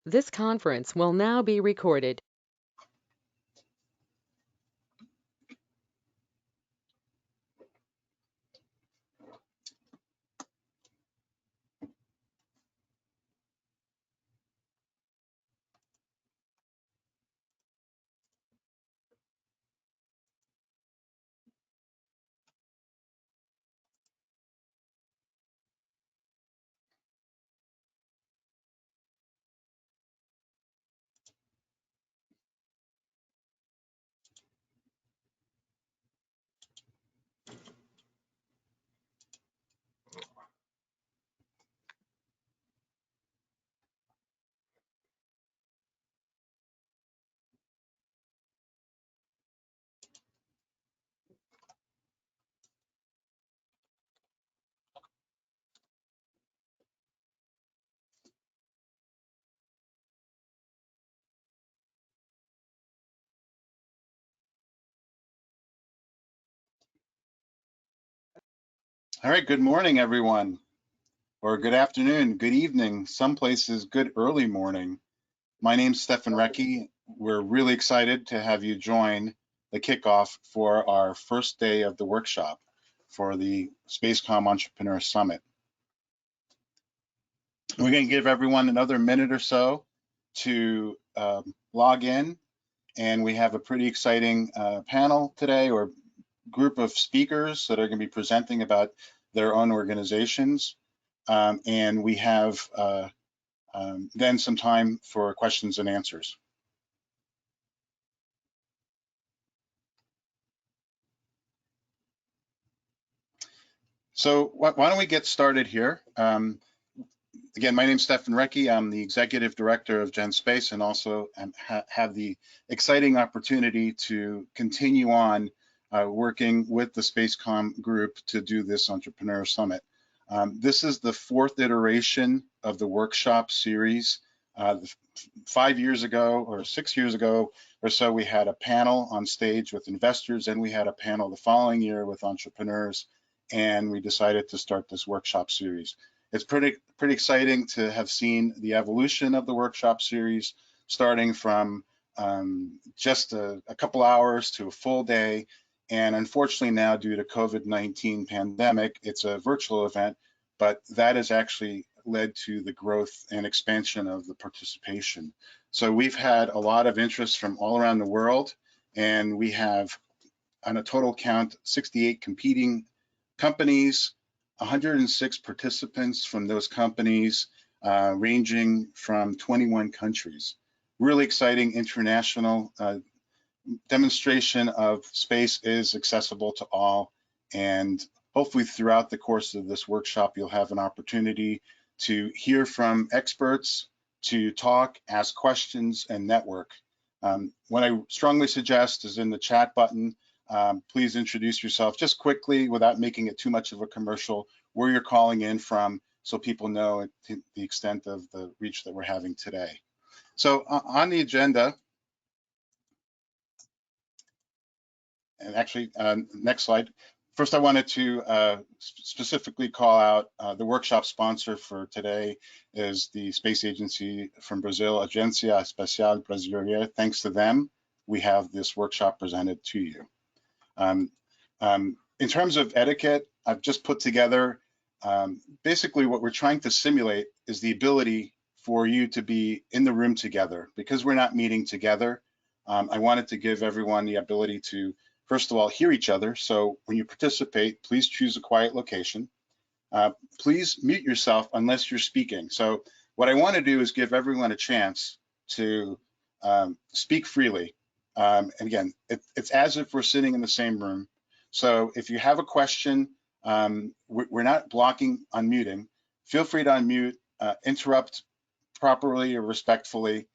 This conference will now be recorded. All right, good morning, everyone, or good afternoon, good evening, some places good early morning. My name's Stefan Recke. We're really excited to have you join the kickoff for our first day of the workshop for the Spacecom Entrepreneur Summit. We're going to give everyone another minute or so to log in, and we have a pretty exciting panel today, or group of speakers that are going to be presenting about their own organizations. And we have then some time for questions and answers. So why don't we get started here? Again, my name is Stefan Recke. I'm the Executive Director of GenSpace, and also have the exciting opportunity to continue on working with the Spacecom group to do this Entrepreneur Summit. This is the fourth iteration of the workshop series. 5 years ago or 6 years ago or so, we had a panel on stage with investors, and we had a panel the following year with entrepreneurs, and we decided to start this workshop series. It's pretty exciting to have seen the evolution of the workshop series, starting from just a couple hours to a full day. And unfortunately now, due to COVID-19 pandemic, it's a virtual event, but that has actually led to the growth and expansion of the participation. So we've had a lot of interest from all around the world, and we have, on a total count, 68 competing companies, 106 participants from those companies, ranging from 21 countries. Really exciting international demonstration of space is accessible to all, and hopefully throughout the course of this workshop, you'll have an opportunity to hear from experts, to talk, ask questions, and network. What I strongly suggest is in the chat button, please introduce yourself just quickly without making it too much of a commercial, where you're calling in from, so people know the extent of the reach that we're having today. So on the agenda, and actually, next slide. First, I wanted to specifically call out the workshop sponsor for today is the space agency from Brazil, Agência Espacial Brasileira. Thanks to them, we have this workshop presented to you. In terms of etiquette, I've just put together basically what we're trying to simulate is the ability for you to be in the room together. Because we're not meeting together, I wanted to give everyone the ability to, first of all, hear each other. So when you participate, please choose a quiet location. Please mute yourself unless you're speaking. So what I want to do is give everyone a chance to speak freely. And again, it's as if we're sitting in the same room. So if you have a question, we're not blocking unmuting. Feel free to unmute, interrupt properly or respectfully.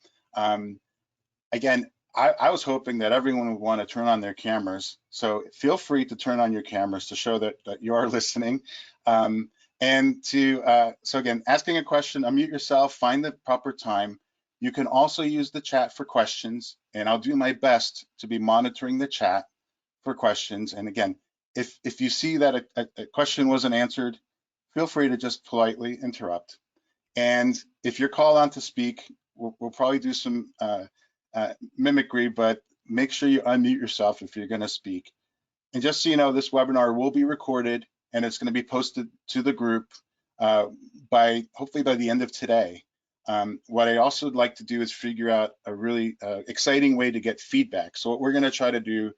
Again, I was hoping that everyone would want to turn on their cameras. So feel free to turn on your cameras to show that you are listening. And to, so again, asking a question, unmute yourself, find the proper time. You can also use the chat for questions, and I'll do my best to be monitoring the chat for questions. And again, if you see that a question wasn't answered, feel free to just politely interrupt. And if you're called on to speak, we'll probably do some mimicry, but make sure you unmute yourself if you're going to speak. And just so you know, this webinar will be recorded and it's going to be posted to the group hopefully by the end of today. What I also would like to do is figure out a really exciting way to get feedback. So what we're going to try to do,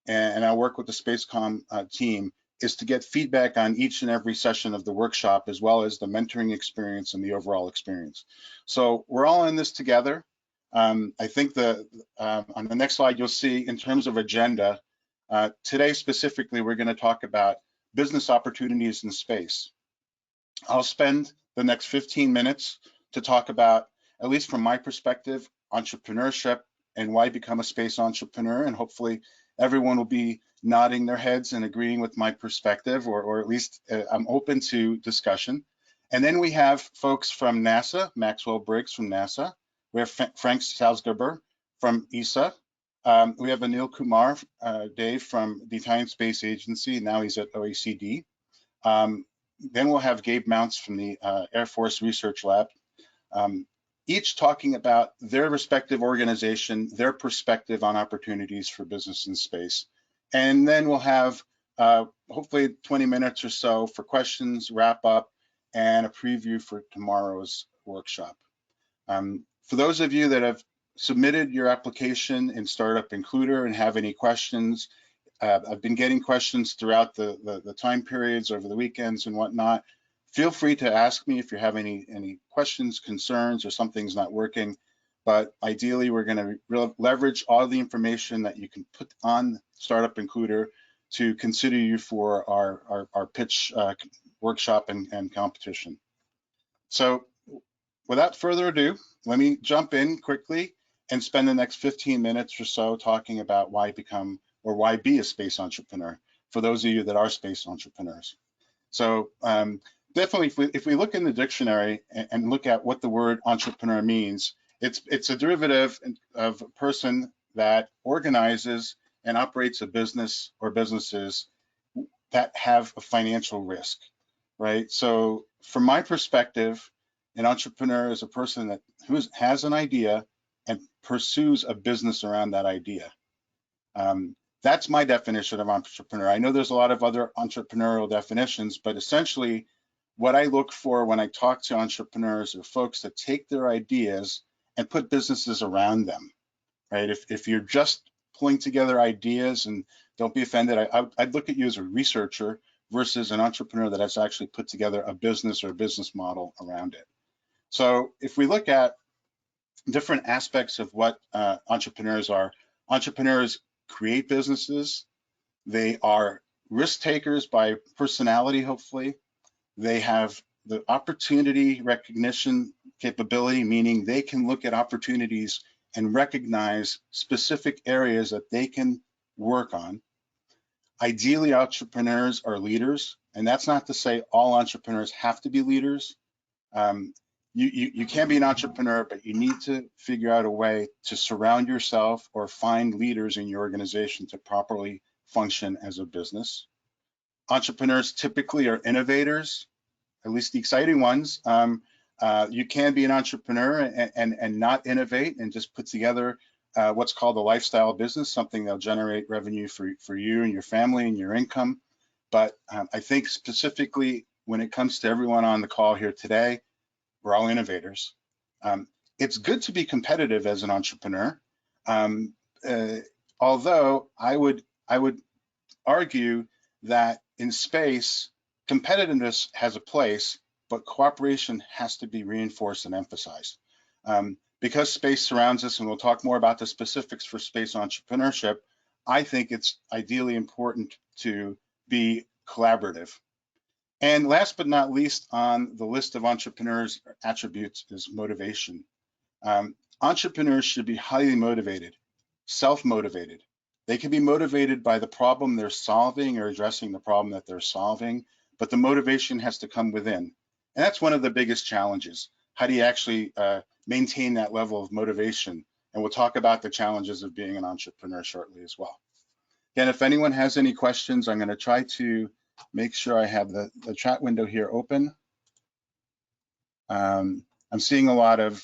and I'll work with the SpaceCom team, is to get feedback on each and every session of the workshop, as well as the mentoring experience and the overall experience. So we're all in this together. I think on the next slide, you'll see in terms of agenda, today specifically, we're going to talk about business opportunities in space. I'll spend the next 15 minutes to talk about, at least from my perspective, entrepreneurship and why become a space entrepreneur. And hopefully everyone will be nodding their heads and agreeing with my perspective, or at least I'm open to discussion. And then we have folks from NASA, Maxwell Briggs from NASA. We have Frank Salzgeber from ESA. We have Anil Kumar, Dave from the Italian Space Agency. Now he's at OECD. Then we'll have Gabe Mounts from the Air Force Research Lab, each talking about their respective organization, their perspective on opportunities for business in space. And then we'll have hopefully 20 minutes or so for questions, wrap up, and a preview for tomorrow's workshop. For those of you that have submitted your application in Startup Includer and have any questions, I've been getting questions throughout the time periods over the weekends and whatnot. Feel free to ask me if you have any questions, concerns, or something's not working. But ideally, we're going to leverage all the information that you can put on Startup Includer to consider you for our pitch workshop and competition. So without further ado, let me jump in quickly and spend the next 15 minutes or so talking about why be a space entrepreneur for those of you that are space entrepreneurs. So definitely, if we look in the dictionary and look at what the word entrepreneur means, it's a derivative of a person that organizes and operates a business or businesses that have a financial risk, right? So from my perspective, an entrepreneur is a person who has an idea and pursues a business around that idea. That's my definition of entrepreneur. I know there's a lot of other entrepreneurial definitions, but essentially what I look for when I talk to entrepreneurs are folks that take their ideas and put businesses around them, right? If you're just pulling together ideas, and don't be offended, I'd look at you as a researcher versus an entrepreneur that has actually put together a business or a business model around it. So if we look at different aspects of what entrepreneurs are, entrepreneurs create businesses. They are risk takers by personality, hopefully. They have the opportunity recognition capability, meaning they can look at opportunities and recognize specific areas that they can work on. Ideally, entrepreneurs are leaders, and that's not to say all entrepreneurs have to be leaders. You can be an entrepreneur, but you need to figure out a way to surround yourself or find leaders in your organization to properly function as a business. Entrepreneurs typically are innovators, at least the exciting ones. You can be an entrepreneur and not innovate and just put together what's called a lifestyle business, something that'll generate revenue for you and your family and your income. But I think specifically when it comes to everyone on the call here today, we're all innovators. It's good to be competitive as an entrepreneur, although I would argue that in space, competitiveness has a place, but cooperation has to be reinforced and emphasized. Because space surrounds us, and we'll talk more about the specifics for space entrepreneurship, I think it's ideally important to be collaborative. And last but not least on the list of entrepreneurs' attributes is motivation. Entrepreneurs should be highly motivated, self-motivated. They can be motivated by the problem they're solving or addressing the problem that they're solving, but the motivation has to come within. And that's one of the biggest challenges. How do you actually maintain that level of motivation? And we'll talk about the challenges of being an entrepreneur shortly as well. Again, if anyone has any questions, I'm going to try to make sure I have the chat window here open. I'm seeing a lot of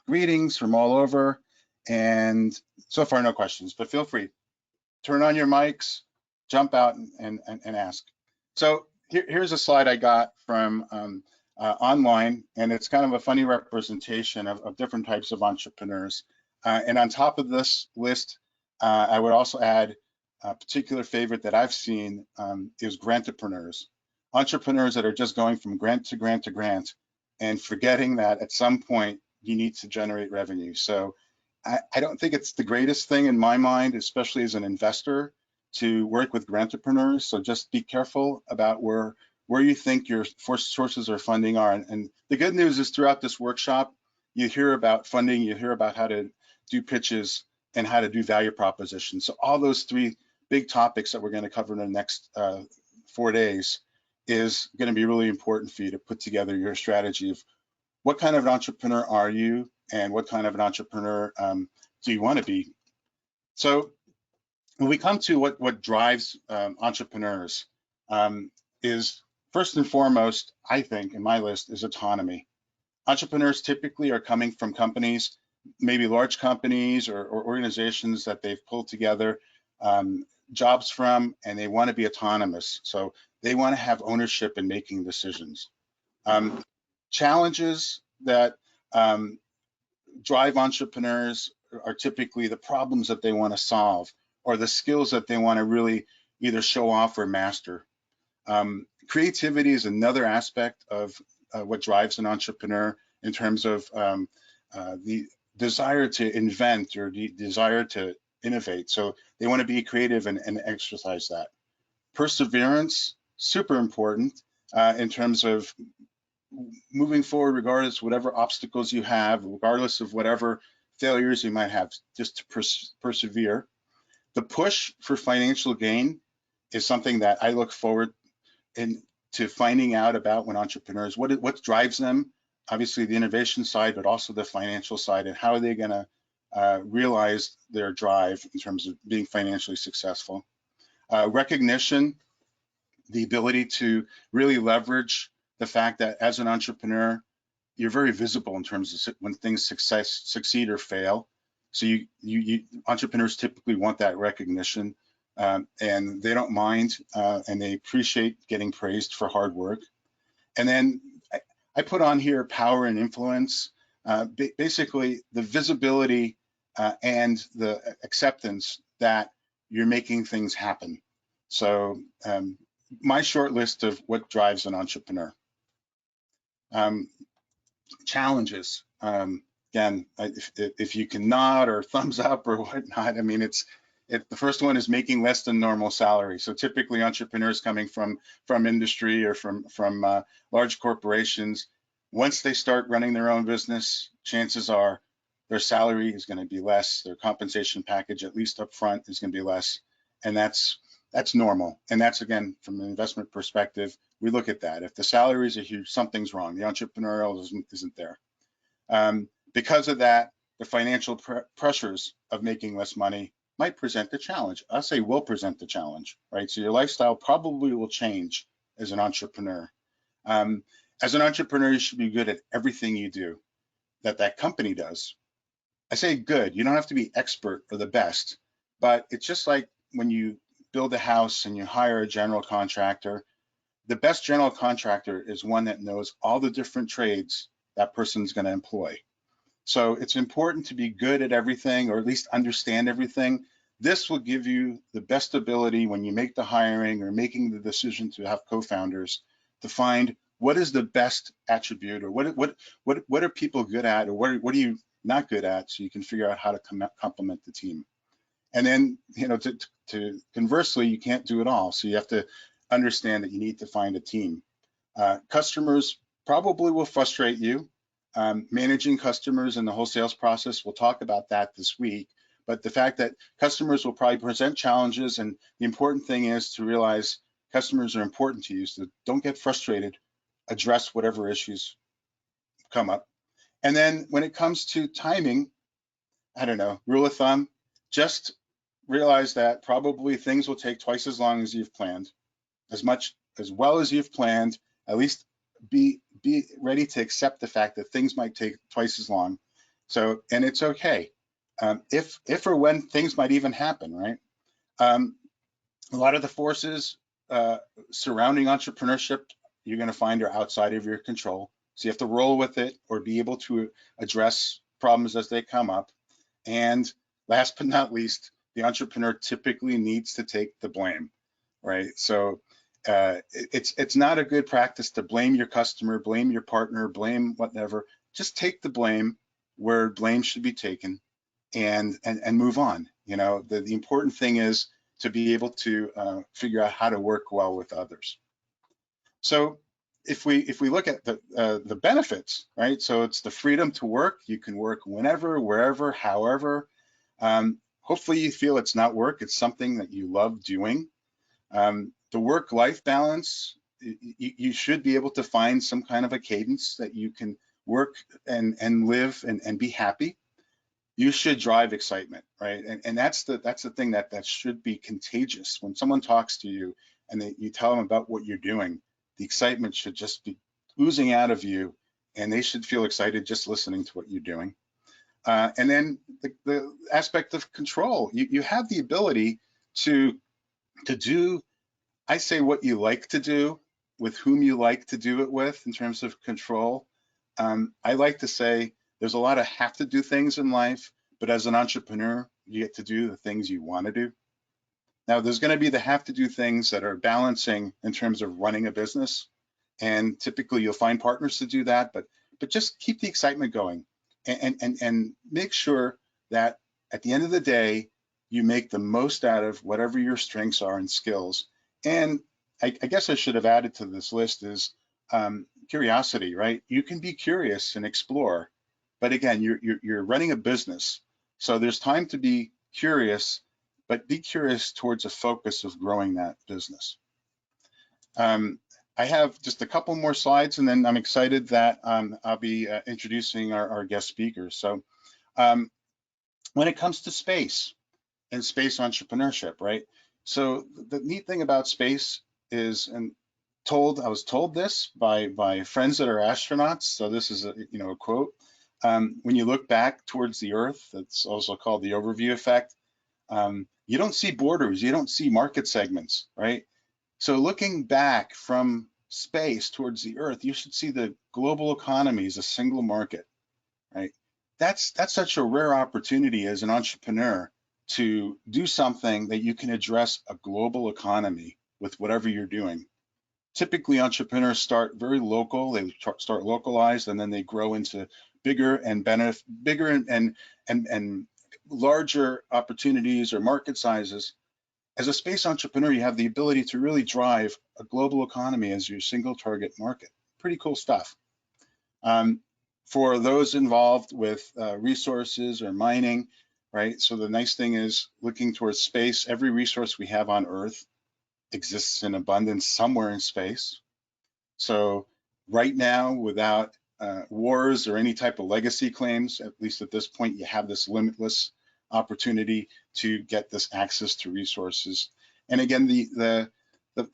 greetings from all over, and so far no questions, but feel free. Turn on your mics, jump out and ask. So here's a slide I got from online, and it's kind of a funny representation of different types of entrepreneurs. And on top of this list, I would also add a particular favorite that I've seen is grantpreneurs. Entrepreneurs that are just going from grant to grant to grant and forgetting that at some point you need to generate revenue. So I don't think it's the greatest thing in my mind, especially as an investor, to work with grantpreneurs. So just be careful about where you think your sources of funding are. And the good news is throughout this workshop, you hear about funding, you hear about how to do pitches and how to do value propositions. So all those three big topics that we're going to cover in the next 4 days is going to be really important for you to put together your strategy of what kind of an entrepreneur are you and what kind of an entrepreneur do you want to be. So when we come to what drives entrepreneurs is first and foremost, I think in my list is autonomy. Entrepreneurs typically are coming from companies, maybe large companies or organizations that they've pulled together jobs from, and they want to be autonomous. So they want to have ownership in making decisions. Challenges that drive entrepreneurs are typically the problems that they want to solve or the skills that they want to really either show off or master. Creativity is another aspect of what drives an entrepreneur in terms of the desire to invent or the desire to innovate. So they want to be creative and exercise that. Perseverance, super important in terms of moving forward regardless of whatever obstacles you have, regardless of whatever failures you might have, just to persevere. The push for financial gain is something that I look forward to finding out about when entrepreneurs, what drives them, obviously the innovation side, but also the financial side, and how are they gonna realize their drive in terms of being financially successful. Recognition, the ability to really leverage the fact that as an entrepreneur, you're very visible in terms of when things succeed or fail. So entrepreneurs typically want that recognition, and they don't mind, and they appreciate getting praised for hard work. And then I put on here power and influence, basically the visibility and the acceptance that you're making things happen. So my short list of what drives an entrepreneur. Challenges. Again, if you can nod or thumbs up or whatnot, I mean, the first one is making less than normal salary. So typically entrepreneurs coming from industry or from large corporations, once they start running their own business, chances are their salary is going to be less, their compensation package, at least up front, is going to be less. And that's normal. And that's, again, from an investment perspective, we look at that. If the salaries are huge, something's wrong. The entrepreneurial isn't there. Because of that, the financial pressures of making less money might present a challenge. I'll say will present the challenge, right? So your lifestyle probably will change as an entrepreneur. As an entrepreneur, you should be good at everything you do that company does. I say good, you don't have to be expert or the best, but it's just like when you build a house and you hire a general contractor, the best general contractor is one that knows all the different trades that person's going to employ. So it's important to be good at everything, or at least understand everything. This will give you the best ability when you make the hiring or making the decision to have co-founders to find what is the best attribute, or what are people good at, or what are you not good at, so you can figure out how to complement the team. And then, to conversely, you can't do it all. So you have to understand that you need to find a team. Customers probably will frustrate you. Managing customers in the whole sales process, we'll talk about that this week. But the fact that customers will probably present challenges, and the important thing is to realize customers are important to you. So don't get frustrated, address whatever issues come up. And then when it comes to timing, I don't know, rule of thumb, just realize that probably things will take twice as long as you've planned, as well as you've planned, at least be ready to accept the fact that things might take twice as long. So, and it's okay. If or when things might even happen, right? A lot of the forces surrounding entrepreneurship you're going to find are outside of your control. So you have to roll with it or be able to address problems as they come up. And last but not least, the entrepreneur typically needs to take the blame, right? So it's not a good practice to blame your customer, blame your partner, blame whatever. Just take the blame where blame should be taken, and move on. You know, the important thing is to be able to figure out how to work well with others. So if we look at the benefits, right? So it's the freedom to work. You can work whenever, wherever, however. Hopefully you feel it's not work, it's something that you love doing. The work-life balance, you should be able to find some kind of a cadence that you can work and live and be happy. You should drive excitement, right? And that's the thing that should be contagious. When someone talks to you and you tell them about what you're doing, the excitement should just be oozing out of you, and they should feel excited just listening to what you're doing. And then the aspect of control, you have the ability to do, I say, what you like to do with whom you like to do it with in terms of control. I like to say there's a lot of have to do things in life, but as an entrepreneur, you get to do the things you want to do. Now, there's going to be the have to do things that are balancing in terms of running a business, and typically you'll find partners to do that. But just keep the excitement going, and make sure that at the end of the day, you make the most out of whatever your strengths are and skills. And I guess I should have added to this list is curiosity, right? You can be curious and explore, but again, you're running a business, so there's time to be curious, but be curious towards a focus of growing that business. I have just a couple more slides, and then I'm excited that I'll be introducing our guest speakers. So when it comes to space and space entrepreneurship, right? So the neat thing about space is, and I was told this by friends that are astronauts. So this is a quote. When you look back towards the Earth, it's also called the overview effect. You don't see borders, you don't see market segments, right? So looking back from space towards the Earth, you should see the global economy as a single market, right? That's such a rare opportunity as an entrepreneur to do something that you can address a global economy with whatever you're doing. Typically, entrepreneurs start very local, they start localized, and then they grow into bigger and larger opportunities or market sizes. As a space entrepreneur, you have the ability to really drive a global economy as your single target market. Pretty cool stuff. For those involved with resources or mining, right? So the nice thing is looking towards space, every resource we have on Earth exists in abundance somewhere in space. So right now, without wars or any type of legacy claims, at least at this point, you have this limitless opportunity to get this access to resources. And again, the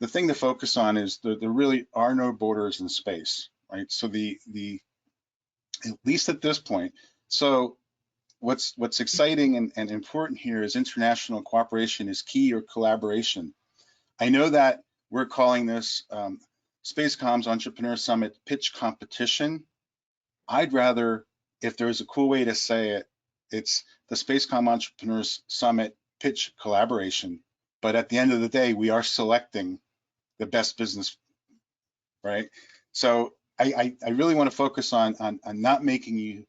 thing to focus on is there really are no borders in space, right? So at least at this point. So what's exciting and important here is international cooperation is key, or collaboration. I know that we're calling this SpaceCom's Entrepreneur Summit Pitch Competition. I'd rather, if there's a cool way to say it, it's the SpaceCom Entrepreneurs Summit Pitch Collaboration. But at the end of the day, we are selecting the best business, right? So I really want to focus on not making you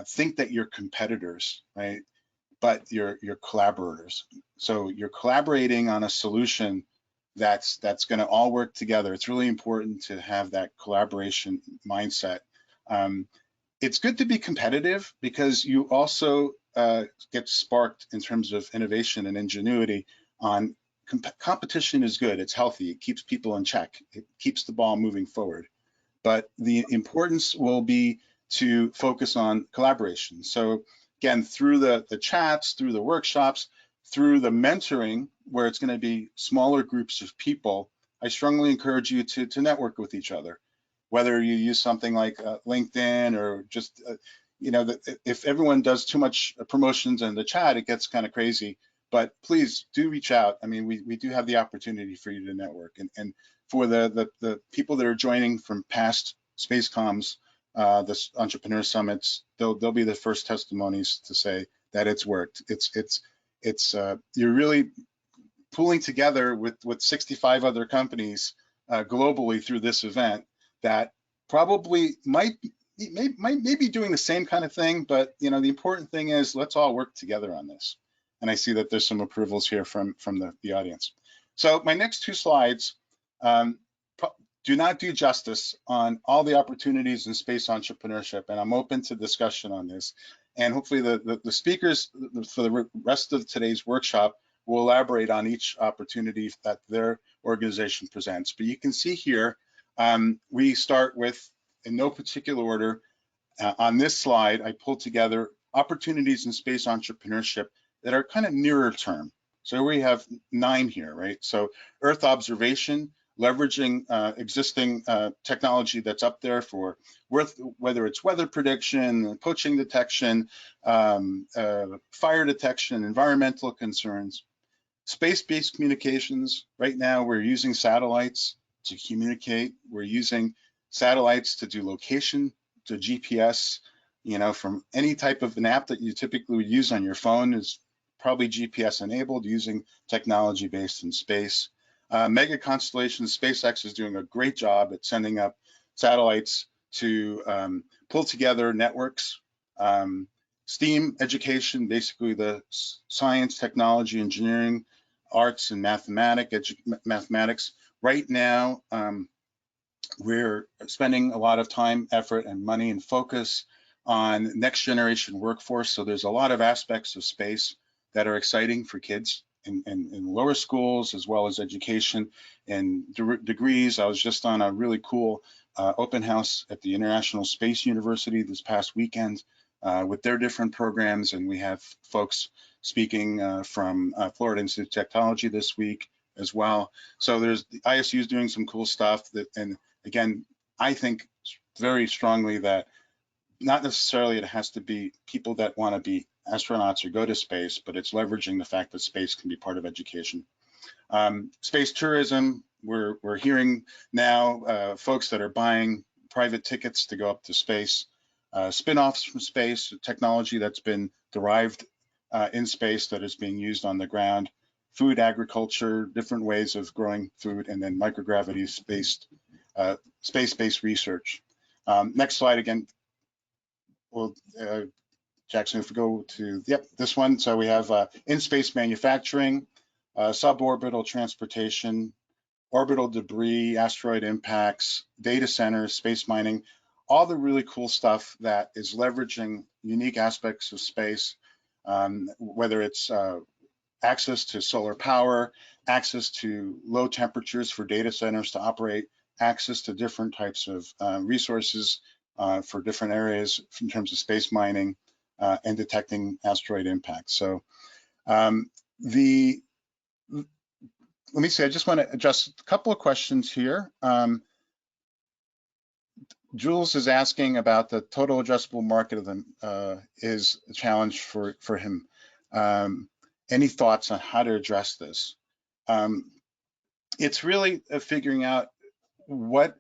think that you're competitors, right? But you're collaborators. So you're collaborating on a solution that's going to all work together. It's really important to have that collaboration mindset. It's good to be competitive because you also get sparked in terms of innovation and ingenuity. On competition is good. It's healthy. It keeps people in check. It keeps the ball moving forward. But the importance will be to focus on collaboration. So again, through the chats, through the workshops, through the mentoring, where it's going to be smaller groups of people, I strongly encourage you to network with each other. whether you use something like LinkedIn or just, if everyone does too much promotions in the chat, it gets kind of crazy. But please do reach out. I mean, we do have the opportunity for you to network. And for the people that are joining from past Space Comms, this entrepreneur summits, they'll be the first testimonies to say that it's worked. You're really pulling together with 65 other companies globally through this event that probably might be doing the same kind of thing, but the important thing is let's all work together on this. And I see that there's some approvals here from the audience. So my next two slides do not do justice on all the opportunities in space entrepreneurship, and I'm open to discussion on this. And hopefully the speakers for the rest of today's workshop will elaborate on each opportunity that their organization presents. But you can see here, we start with, in no particular order, on this slide, I pulled together opportunities in space entrepreneurship that are kind of nearer term. So we have 9 here, right? So Earth observation, leveraging existing technology that's up there for whether it's weather prediction, poaching detection, fire detection, environmental concerns. Space-based communications, right now we're using satellites to communicate. We're using satellites to do location, to GPS, from any type of an app that you typically would use on your phone is probably GPS enabled using technology based in space. Mega constellations, SpaceX is doing a great job at sending up satellites to pull together networks. STEAM education, basically the science, technology, engineering, arts, and mathematics. Right now, we're spending a lot of time, effort, and money and focus on next generation workforce. So there's a lot of aspects of space that are exciting for kids in lower schools, as well as education and degrees. I was just on a really cool open house at the International Space University this past weekend with their different programs, and we have folks speaking from Florida Institute of Technology this week as well. So there's the ISU is doing some cool stuff and again, I think very strongly that not necessarily it has to be people that want to be astronauts or go to space, but it's leveraging the fact that space can be part of education. Space tourism, we're hearing now folks that are buying private tickets to go up to space. Spin-offs from space, technology that's been derived in space that is being used on the ground. Food agriculture, different ways of growing food, and then microgravity space-based research. Next slide again. Well, Jackson, if we go to, this one. So we have in-space manufacturing, suborbital transportation, orbital debris, asteroid impacts, data centers, space mining, all the really cool stuff that is leveraging unique aspects of space, whether it's access to solar power, access to low temperatures for data centers to operate, access to different types of resources for different areas in terms of space mining and detecting asteroid impacts. So let me see, I just want to address a couple of questions here. Jules is asking about the total addressable market of them is a challenge for him. Any thoughts on how to address this? It's really figuring out what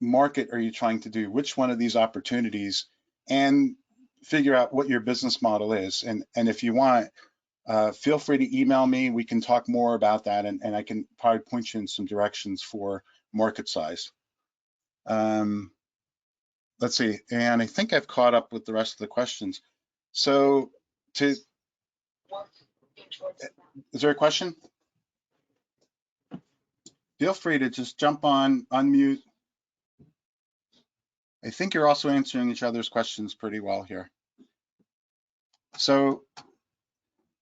market are you trying to do, which one of these opportunities, and figure out what your business model is. And if you want, feel free to email me. We can talk more about that, and I can probably point you in some directions for market size. Let's see, and I think I've caught up with the rest of the questions. So is there a question? Feel free to just jump on, unmute. I think you're also answering each other's questions pretty well here. So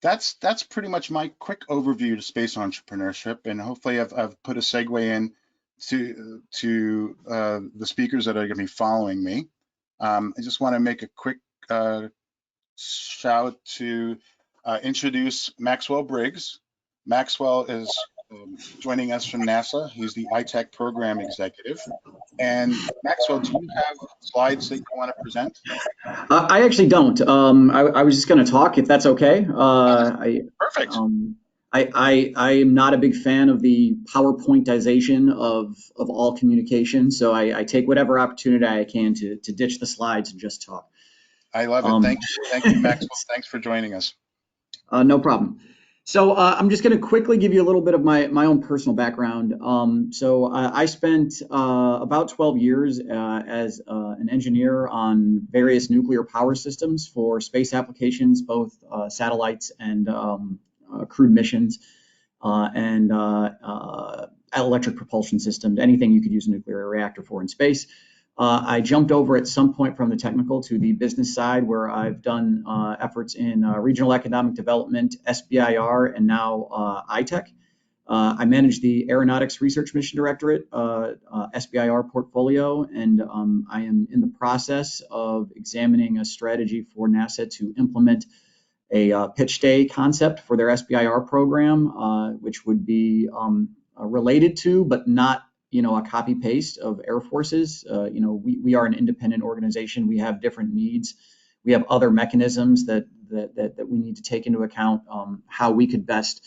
that's pretty much my quick overview to space entrepreneurship, and hopefully I've put a segue in to the speakers that are going to be following me. I just want to make a quick shout to introduce Maxwell Briggs. Maxwell is joining us from NASA. He's the iTech Program Executive. And Maxwell, do you have slides that you want to present? I actually don't. I was just going to talk, if that's okay. Perfect. I am not a big fan of the PowerPointization of all communication, so I take whatever opportunity I can to ditch the slides and just talk. I love it. Thank you, Maxwell. Thanks for joining us. No problem. So I'm just going to quickly give you a little bit of my own personal background. I spent about 12 years as an engineer on various nuclear power systems for space applications, both satellites and crewed missions, and electric propulsion systems, anything you could use a nuclear reactor for in space. I jumped over at some point from the technical to the business side, where I've done efforts in regional economic development, SBIR, and now iTech. I manage the Aeronautics Research Mission Directorate, SBIR portfolio, and I am in the process of examining a strategy for NASA to implement a pitch day concept for their SBIR program, which would be related to, but not a copy paste of Air Forces. We are an independent organization. We have different needs. We have other mechanisms that we need to take into account, how we could best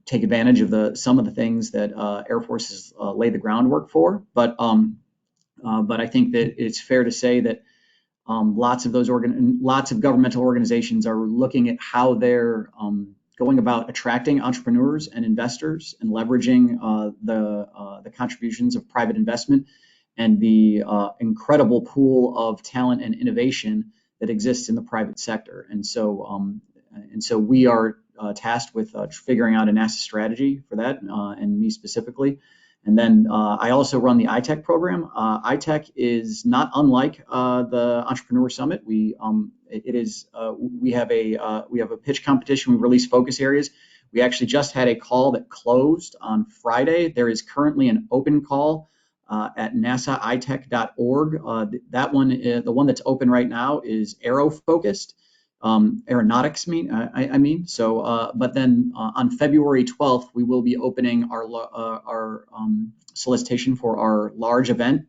take advantage of some of the things that Air Forces lay the groundwork for. But I think that it's fair to say that lots of governmental organizations are looking at how they're going about attracting entrepreneurs and investors and leveraging the contributions of private investment and the incredible pool of talent and innovation that exists in the private sector. And so we are tasked with figuring out a NASA strategy for that, and me specifically. And then I also run the iTech program. iTech is not unlike the Entrepreneur Summit. We have a pitch competition. We release focus areas. We actually just had a call that closed on Friday. There is currently an open call at nasaitech.org. That one, the one that's open right now, is aero focused. Aeronautics I mean. So, but then on February 12th, we will be opening our solicitation for our large event,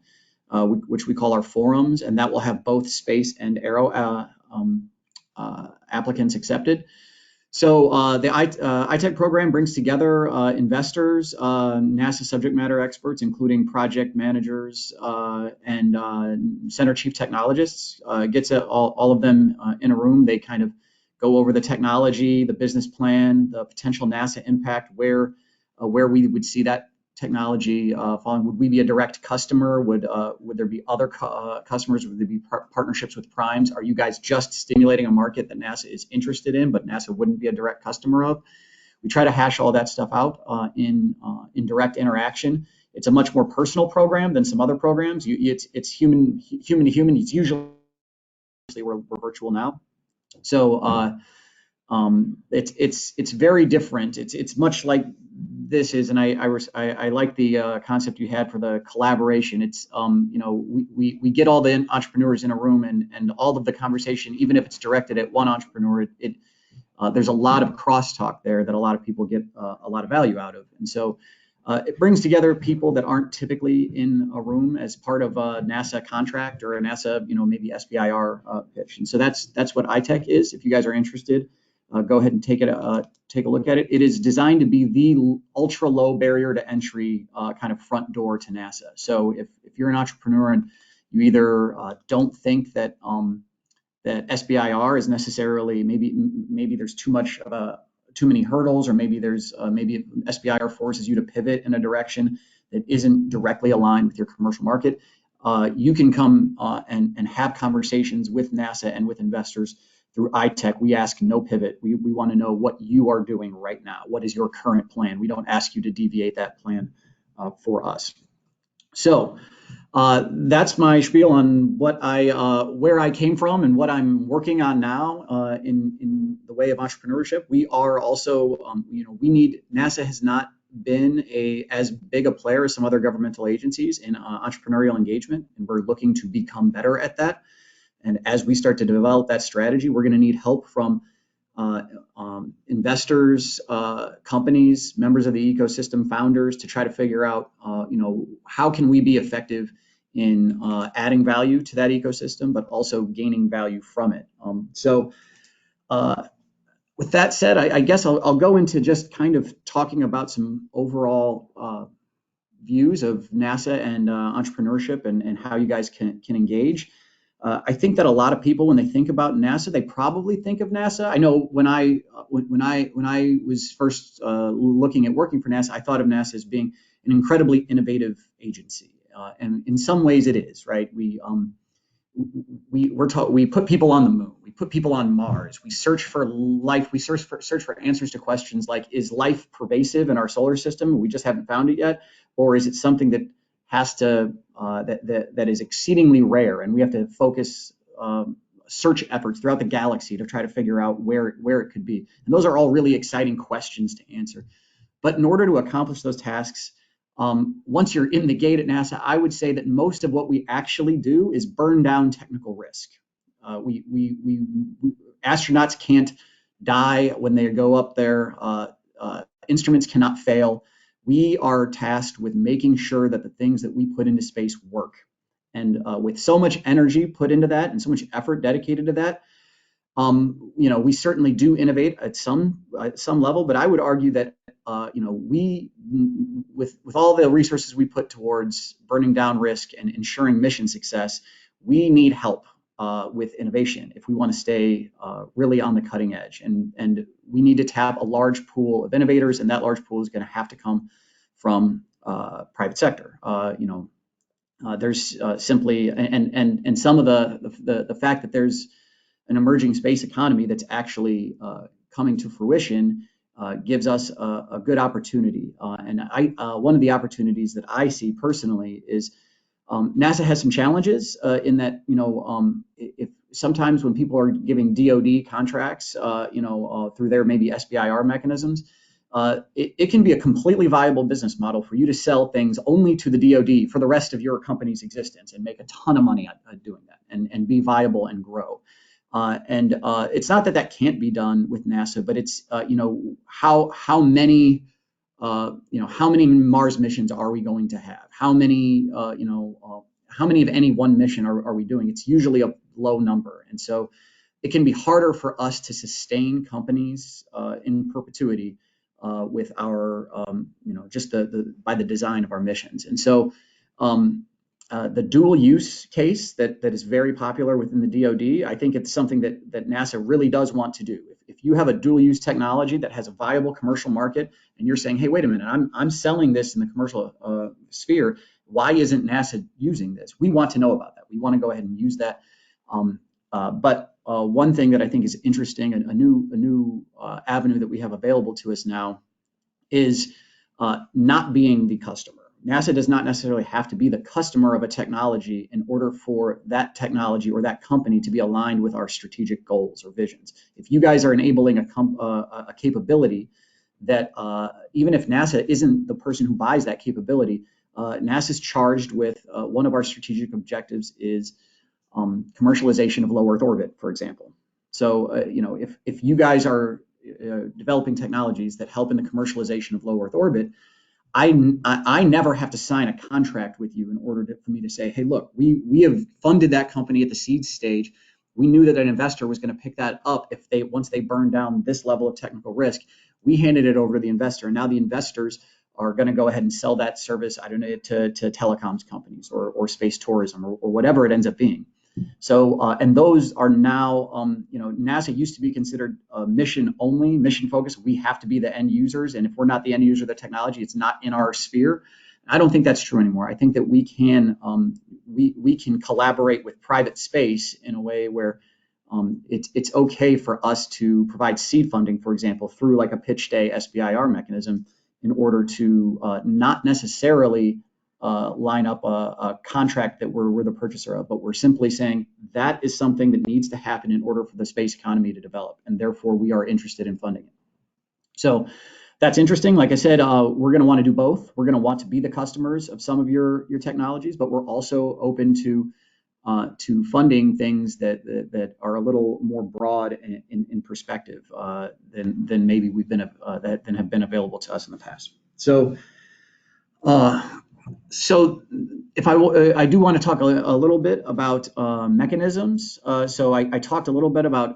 which we call our forums, and that will have both space and aero applicants accepted. So the iTech program brings together investors, NASA subject matter experts, including project managers and center chief technologists. Gets all of them in a room. They kind of go over the technology, the business plan, the potential NASA impact, where we would see that technology falling. Would we be a direct customer? Would there be other customers? Would there be partnerships with primes? Are you guys just stimulating a market that NASA is interested in, but NASA wouldn't be a direct customer of? We try to hash all that stuff out in direct interaction. It's a much more personal program than some other programs. It's human to human. It's usually we're virtual now, so it's very different. It's much like this is, and I like the concept you had for the collaboration. It's we get all the entrepreneurs in a room, and all of the conversation, even if it's directed at one entrepreneur, there's a lot of crosstalk there that a lot of people get a lot of value out of, and so it brings together people that aren't typically in a room as part of a NASA contract or a NASA maybe SBIR pitch, and so that's what iTech is. If you guys are interested, go ahead and take a look at it. It is designed to be the ultra low barrier to entry kind of front door to NASA. So if you're an entrepreneur and you either don't think that that SBIR is necessarily, maybe there's too many hurdles, or maybe SBIR forces you to pivot in a direction that isn't directly aligned with your commercial market, you can come and have conversations with NASA and with investors through iTech. We ask no pivot. We want to know what you are doing right now. What is your current plan? We don't ask you to deviate that plan for us. So that's my spiel on what where I came from and what I'm working on now in the way of entrepreneurship. We are also, NASA has not been as big a player as some other governmental agencies in entrepreneurial engagement, and we're looking to become better at that. And as we start to develop that strategy, we're going to need help from investors, companies, members of the ecosystem, founders, to try to figure out, how can we be effective in adding value to that ecosystem, but also gaining value from it. With that said, I guess I'll go into just kind of talking about some overall views of NASA and entrepreneurship and how you guys can engage. I think that a lot of people, when they think about NASA, they probably think of NASA. I know when I was first looking at working for NASA, I thought of NASA as being an incredibly innovative agency, and in some ways it is, right? We put people on the moon, we put people on Mars, we search for life, we search for answers to questions like, is life pervasive in our solar system? We just haven't found it yet, or is it something that has to that is exceedingly rare, and we have to focus search efforts throughout the galaxy to try to figure out where it could be. And those are all really exciting questions to answer. But in order to accomplish those tasks, once you're in the gate at NASA, I would say that most of what we actually do is burn down technical risk. Astronauts can't die when they go up there. Instruments cannot fail. We are tasked with making sure that the things that we put into space work. And with so much energy put into that and so much effort dedicated to that, we certainly do innovate at some level, but I would argue that we, with all the resources we put towards burning down risk and ensuring mission success, we need help with innovation if we want to stay really on the cutting edge, and we need to tap a large pool of innovators, and that large pool is going to have to come from private sector. There's simply and some of the fact that there's an emerging space economy that's actually coming to fruition gives us a good opportunity. And one of the opportunities that I see personally is NASA has some challenges in that, if sometimes when people are giving DoD contracts, through their maybe SBIR mechanisms, it can be a completely viable business model for you to sell things only to the DoD for the rest of your company's existence and make a ton of money on doing that and be viable and grow. It's not that can't be done with NASA, but it's how many Mars missions are we going to have? How many of any one mission are we doing? It's usually a low number, and so it can be harder for us to sustain companies in perpetuity with our just by the design of our missions. And so the dual use case that is very popular within the DoD, I think it's something that NASA really does want to do. If you have a dual use technology that has a viable commercial market, and you're saying, hey, wait a minute, I'm selling this in the commercial sphere, why isn't NASA using this? We want to know about that. We want to go ahead and use that. But one thing that I think is interesting, a new avenue that we have available to us now, is not being the customer. NASA does not necessarily have to be the customer of a technology in order for that technology or that company to be aligned with our strategic goals or visions. If you guys are enabling a capability that even if NASA isn't the person who buys that capability, NASA's charged with one of our strategic objectives is commercialization of low Earth orbit, for example. So, if you guys are developing technologies that help in the commercialization of low Earth orbit, I never have to sign a contract with you in order for me to say, hey, look, we have funded that company at the seed stage. We knew that an investor was going to pick that up once they burned down this level of technical risk. We handed it over to the investor, and now the investors are going to go ahead and sell that service, I don't know, to telecoms companies or space tourism or whatever it ends up being. So, and those are now, NASA used to be considered mission focused. We have to be the end users. And if we're not the end user of the technology, it's not in our sphere. I don't think that's true anymore. I think that we can collaborate with private space in a way where it's okay for us to provide seed funding, for example, through like a pitch day SBIR mechanism in order to not necessarily line up a contract that we're the purchaser of, but we're simply saying that is something that needs to happen in order for the space economy to develop, and therefore we are interested in funding it. So that's interesting. Like I said, we're going to want to do both. We're going to want to be the customers of some of your technologies, but we're also open to to funding things that are a little more broad in perspective than maybe we've been than have been available to us in the past. So. So if I do want to talk a little bit about mechanisms. So I talked a little bit about,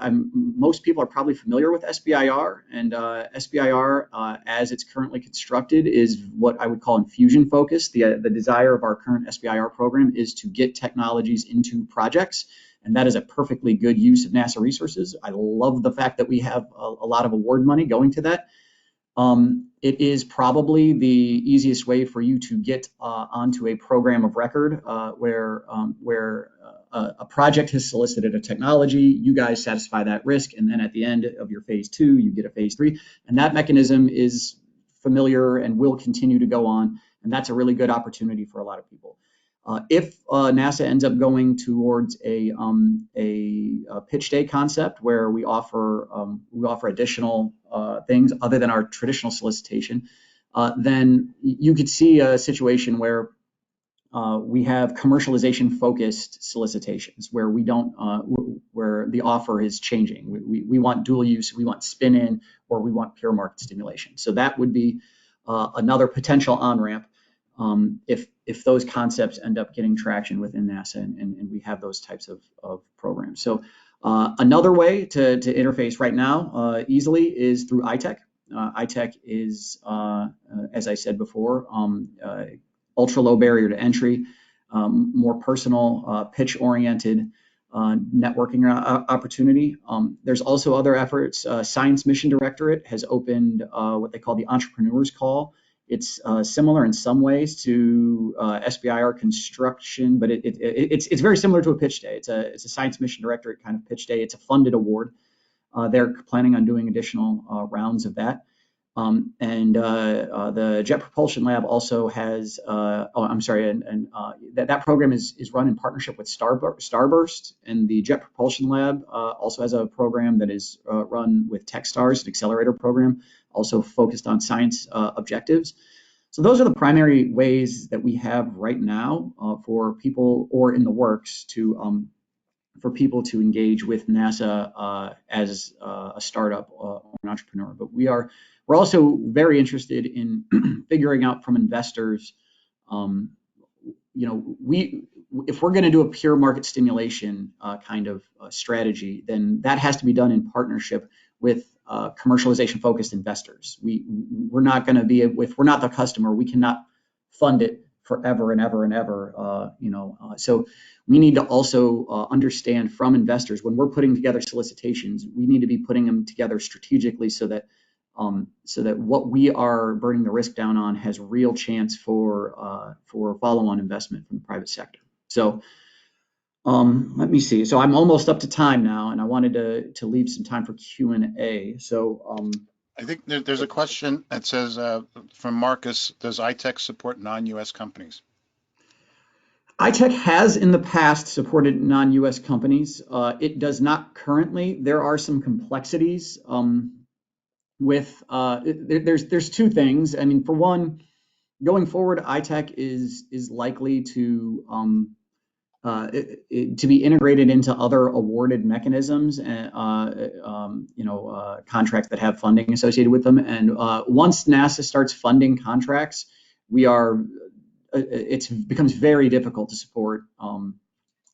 most people are probably familiar with SBIR, and SBIR, as it's currently constructed, is what I would call infusion focused. The desire of our current SBIR program is to get technologies into projects, and that is a perfectly good use of NASA resources. I love the fact that we have a lot of award money going to that. It is probably the easiest way for you to get onto a program of record where a project has solicited a technology, you guys satisfy that risk, and then at the end of your phase 2, you get a phase 3, and that mechanism is familiar and will continue to go on, and that's a really good opportunity for a lot of people. If NASA ends up going towards a pitch day concept where we offer additional things other than our traditional solicitation, then you could see a situation where we have commercialization focused solicitations where we don't where the offer is changing. We want dual use, we want spin in, or we want pure market stimulation. So that would be another potential on ramp. If those concepts end up getting traction within NASA and we have those types of programs. So another way to interface right now easily is through ITEC. ITEC is, as I said before, ultra low barrier to entry, more personal, pitch oriented networking opportunity. There's also other efforts. Science Mission Directorate has opened what they call the Entrepreneurs Call. It's similar in some ways to SBIR construction, but it's very similar to a pitch day. It's a Science Mission Directorate kind of pitch day. It's a funded award. They're planning on doing additional rounds of that. And the Jet Propulsion Lab also has, that program is run in partnership with Starburst, and the Jet Propulsion Lab also has a program that is run with Techstars, an accelerator program, also focused on science objectives. So those are the primary ways that we have right now for people, or in the works, to for people to engage with NASA as a startup or an entrepreneur. But we're also very interested in figuring out from investors, if we're going to do a pure market stimulation kind of strategy, then that has to be done in partnership with commercialization-focused investors. We're not going to be, if we're not the customer, we cannot fund it forever and ever and ever. So we need to also understand from investors, when we're putting together solicitations, we need to be putting them together strategically so that what we are burning the risk down on has real chance for follow-on investment from the private sector. So let me see. So I'm almost up to time now, and I wanted to leave some time for Q&A. So I think there's a question that says from Marcus, does ITEC support non-US companies? ITEC has in the past supported non-US companies. It does not currently. There are some complexities with there's two things. I mean, for one, going forward, ITEC is likely to be integrated into other awarded mechanisms and contracts that have funding associated with them. And once NASA starts funding contracts, it becomes very difficult to support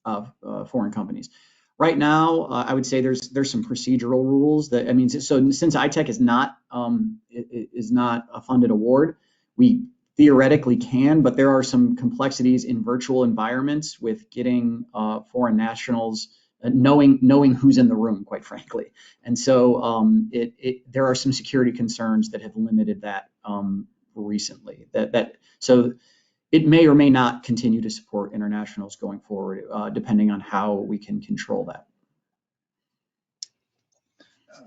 foreign companies. Right now, I would say there's some procedural rules that, so since ITEC is not a funded award, we theoretically can, but there are some complexities in virtual environments with getting foreign nationals knowing who's in the room, quite frankly. And so there are some security concerns that have limited that recently. So it may or may not continue to support internationals going forward, depending on how we can control that.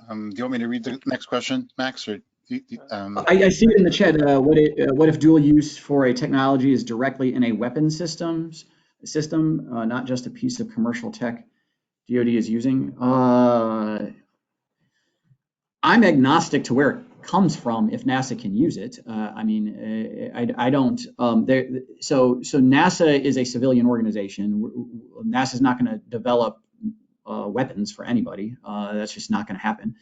Do you want me to read the next question, Max? Or I see it in the chat. What if dual use for a technology is directly in a weapon system, not just a piece of commercial tech DoD is using? I'm agnostic to where comes from if NASA can use it. I mean, I don't. So NASA is a civilian organization. NASA is not going to develop weapons for anybody. That's just not going to happen.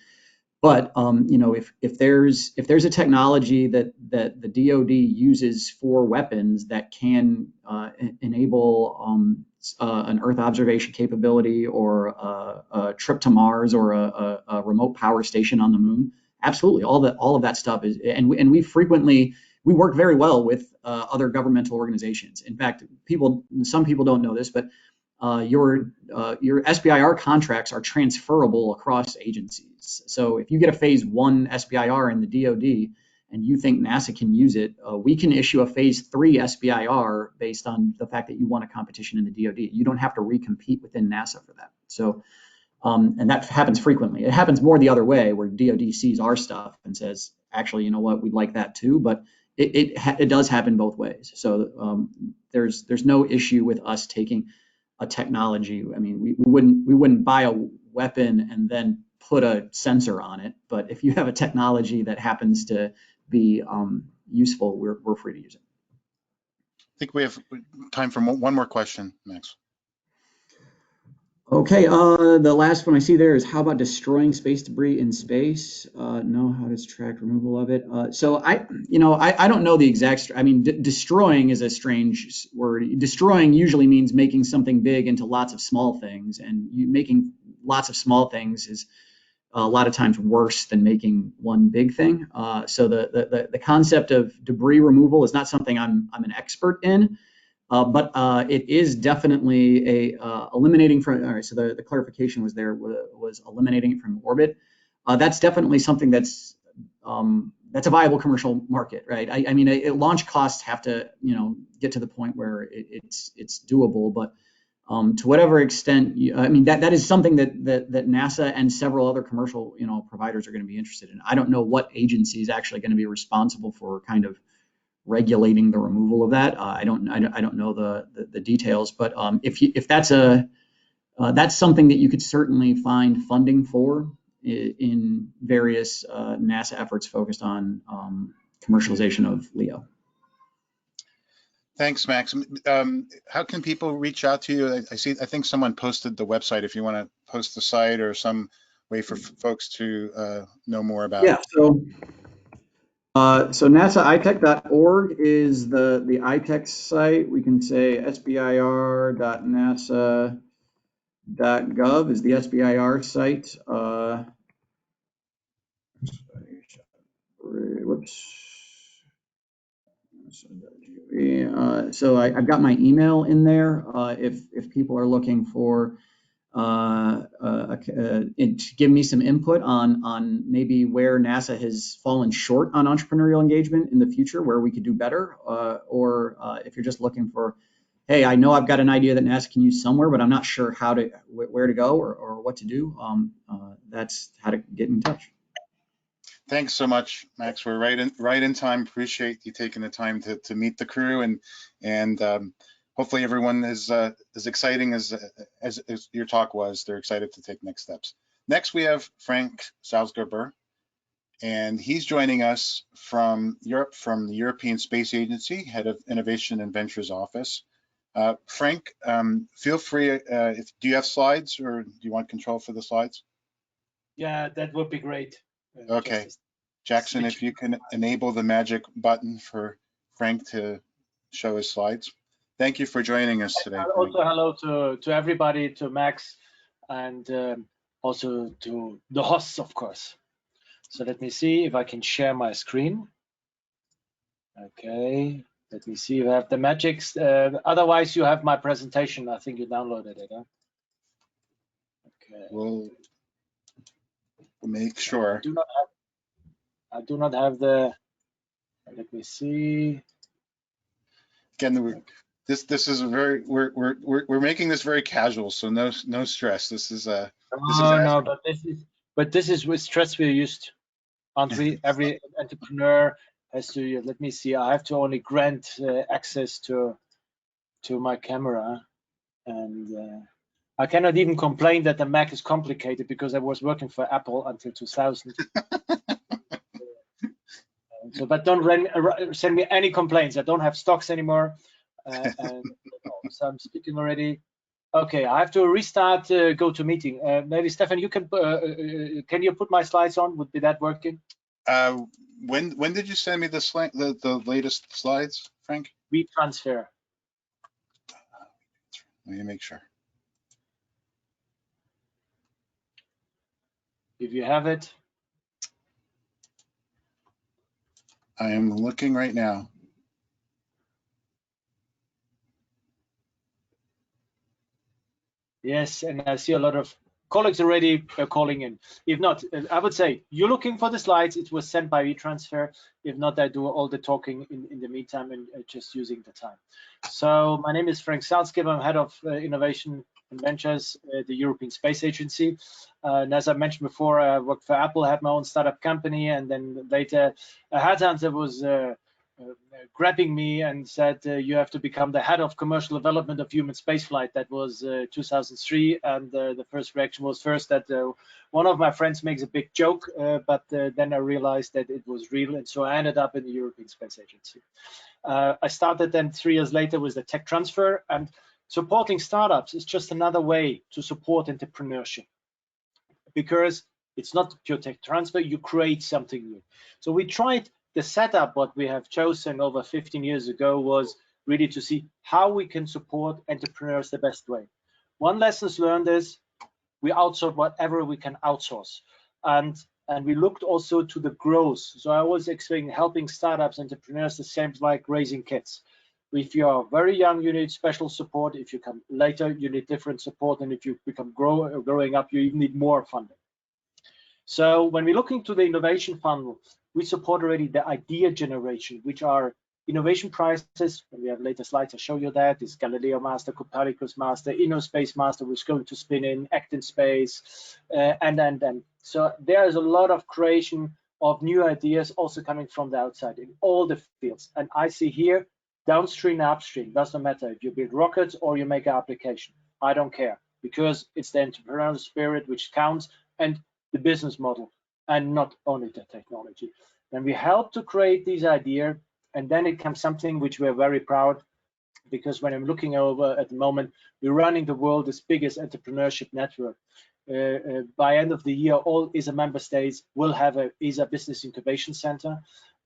But you know, if there's a technology that the DoD uses for weapons that can enable an Earth observation capability or a trip to Mars or a remote power station on the moon, absolutely, all of that stuff is, and we work very well with other governmental organizations. In fact, some people don't know this, but your SBIR contracts are transferable across agencies. So if you get a phase 1 SBIR in the DoD and you think NASA can use it, we can issue a phase 3 SBIR based on the fact that you won a competition in the DoD. You don't have to recompete within NASA for that. So, and that happens frequently. It happens more the other way, where DoD sees our stuff and says, actually, you know what, we'd like that too. But it does happen both ways. So there's no issue with us taking a technology. I mean, we wouldn't buy a weapon and then put a sensor on it. But if you have a technology that happens to be useful, we're free to use it. I think we have time for one more question, Max. Okay, the last one I see there is, how about destroying space debris in space? No, how does track removal of it? So I don't know the exact, I mean, destroying is a strange word. Destroying usually means making something big into lots of small things, and making lots of small things is a lot of times worse than making one big thing. So the concept of debris removal is not something I'm an expert in. But it is definitely eliminating from. All right, so the clarification was eliminating it from orbit. That's definitely something that's a viable commercial market, right? I mean, launch costs have to get to the point where it's doable, but to whatever extent, I mean, that is something that NASA and several other commercial providers are going to be interested in. I don't know what agency is actually going to be responsible for kind of regulating the removal of that. I don't know the details, but if that's something that you could certainly find funding for in various NASA efforts focused on commercialization of LEO. Thanks, Max. How can people reach out to you? I think someone posted the website. If you want to post the site or some way for folks to know more about. Yeah. So NASAitech.org is the iTech site. We can say sbir.nasa.gov is the SBIR site. So I've got my email in there. If people are looking for to give me some input on maybe where NASA has fallen short on entrepreneurial engagement in the future, where we could do better, or if you're just looking for, hey, I know I've got an idea that NASA can use somewhere, but I'm not sure where to go or what to do. That's how to get in touch. Thanks so much, Max. We're right in time. Appreciate you taking the time to meet the crew, and hopefully everyone is as exciting as your talk was. They're excited to take next steps. Next, we have Frank Salzgeber, and he's joining us from Europe, from the European Space Agency, Head of Innovation and Ventures Office. Frank, feel free, do you have slides, or do you want control for the slides? Yeah, that would be great. Okay. Jackson, if you can enable the magic button for Frank to show his slides. Thank you for joining us today. Also, hello to everybody, to Max, and also to the hosts, of course. So let me see if I can share my screen. Okay, let me see if I have the magics. Otherwise, you have my presentation. I think you downloaded it. Huh? Okay. We'll make sure. I do not have the. Let me see. Again, this is a very we're making this very casual, so no stress. This is but this is with stress we're used. Aren't we? Every entrepreneur has to. Let me see. I have to only grant access to my camera, and I cannot even complain that the Mac is complicated because I was working for Apple until 2000. So, but don't send me any complaints. I don't have stocks anymore. And so I'm speaking already. Okay, I have to restart GoToMeeting. Maybe Stefan, you can you put my slides on? Would be that working? When did you send me the latest slides, Frank? WeTransfer. Let me make sure. If you have it. I am looking right now. Yes, and I see a lot of colleagues already calling in. If not, I would say you're looking for the slides. It was sent by WeTransfer. If not, I do all the talking in the meantime and just using the time. So my name is Frank Salzgeber. I'm head of innovation and ventures at the European Space Agency. And as I mentioned before, I worked for Apple, had my own startup company, and then later a headhunter was grabbing me and said, you have to become the head of commercial development of human spaceflight. That was 2003, and the first reaction was first that one of my friends makes a big joke, but then I realized that it was real, and so I ended up in the European Space Agency. I started then 3 years later with the tech transfer, and supporting startups is just another way to support entrepreneurship, because it's not pure tech transfer, you create something new. So we tried the setup, what we have chosen over 15 years ago was really to see how we can support entrepreneurs the best way. One lesson learned is we outsource whatever we can outsource. And we looked also to the growth. So I was explaining helping startups, entrepreneurs, the same like raising kids. If you are very young, you need special support. If you come later, you need different support. And if you become growing up, you even need more funding. So when we look into the innovation funnel, we support already the idea generation, which are innovation prizes. When we have later slides, I'll show you that. This Galileo Master, Copernicus Master, InnoSpace Master, which is going to spin in, Act in Space, and. So there is a lot of creation of new ideas also coming from the outside in all the fields. And I see here, downstream and upstream, doesn't matter if you build rockets or you make an application. I don't care, because it's the entrepreneurial spirit which counts, and the business model, and not only the technology. And we help to create these ideas, and then it comes something which we're very proud, because when I'm looking over at the moment, we're running the world's biggest entrepreneurship network. By end of the year, all ESA member states will have a ESA Business Incubation Center,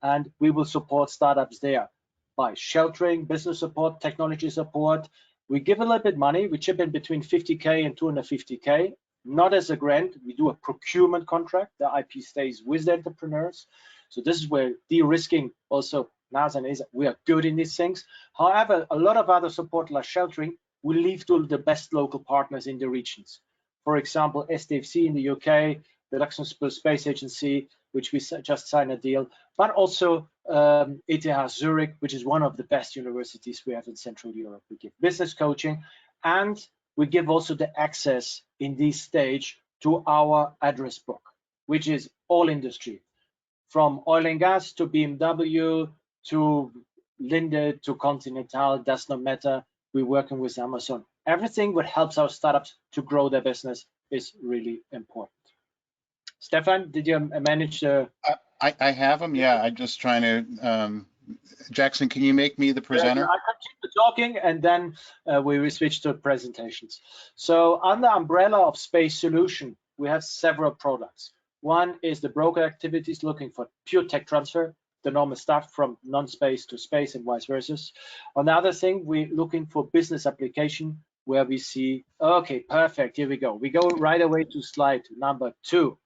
and we will support startups there by sheltering, business support, technology support. We give a little bit money, we chip in between 50K and 250K, not as a grant. We do a procurement contract. The IP stays with the entrepreneurs. So this is where de-risking also, NASA and ESA, we are good in these things. However, a lot of other support like sheltering will leave to the best local partners in the regions. For example, SDFC in the UK, the Luxembourg Space Agency, which we just signed a deal, but also ETH Zurich, which is one of the best universities we have in Central Europe. We give business coaching, and we give also the access in this stage to our address book, which is all industry, from oil and gas to BMW to Linde to Continental, does not matter. We're working with Amazon. Everything that helps our startups to grow their business is really important. Stefan, did you manage to? I have them, yeah. I'm just trying to, Jackson, can you make me the presenter? I continue talking, and then we will switch to presentations. So under umbrella of Space Solution, we have several products. One is the broker activities, looking for pure tech transfer, the normal stuff from non-space to space and vice versa. On the other thing, we're looking for business application, where we see, okay, perfect, here we go. We go right away to slide number 2.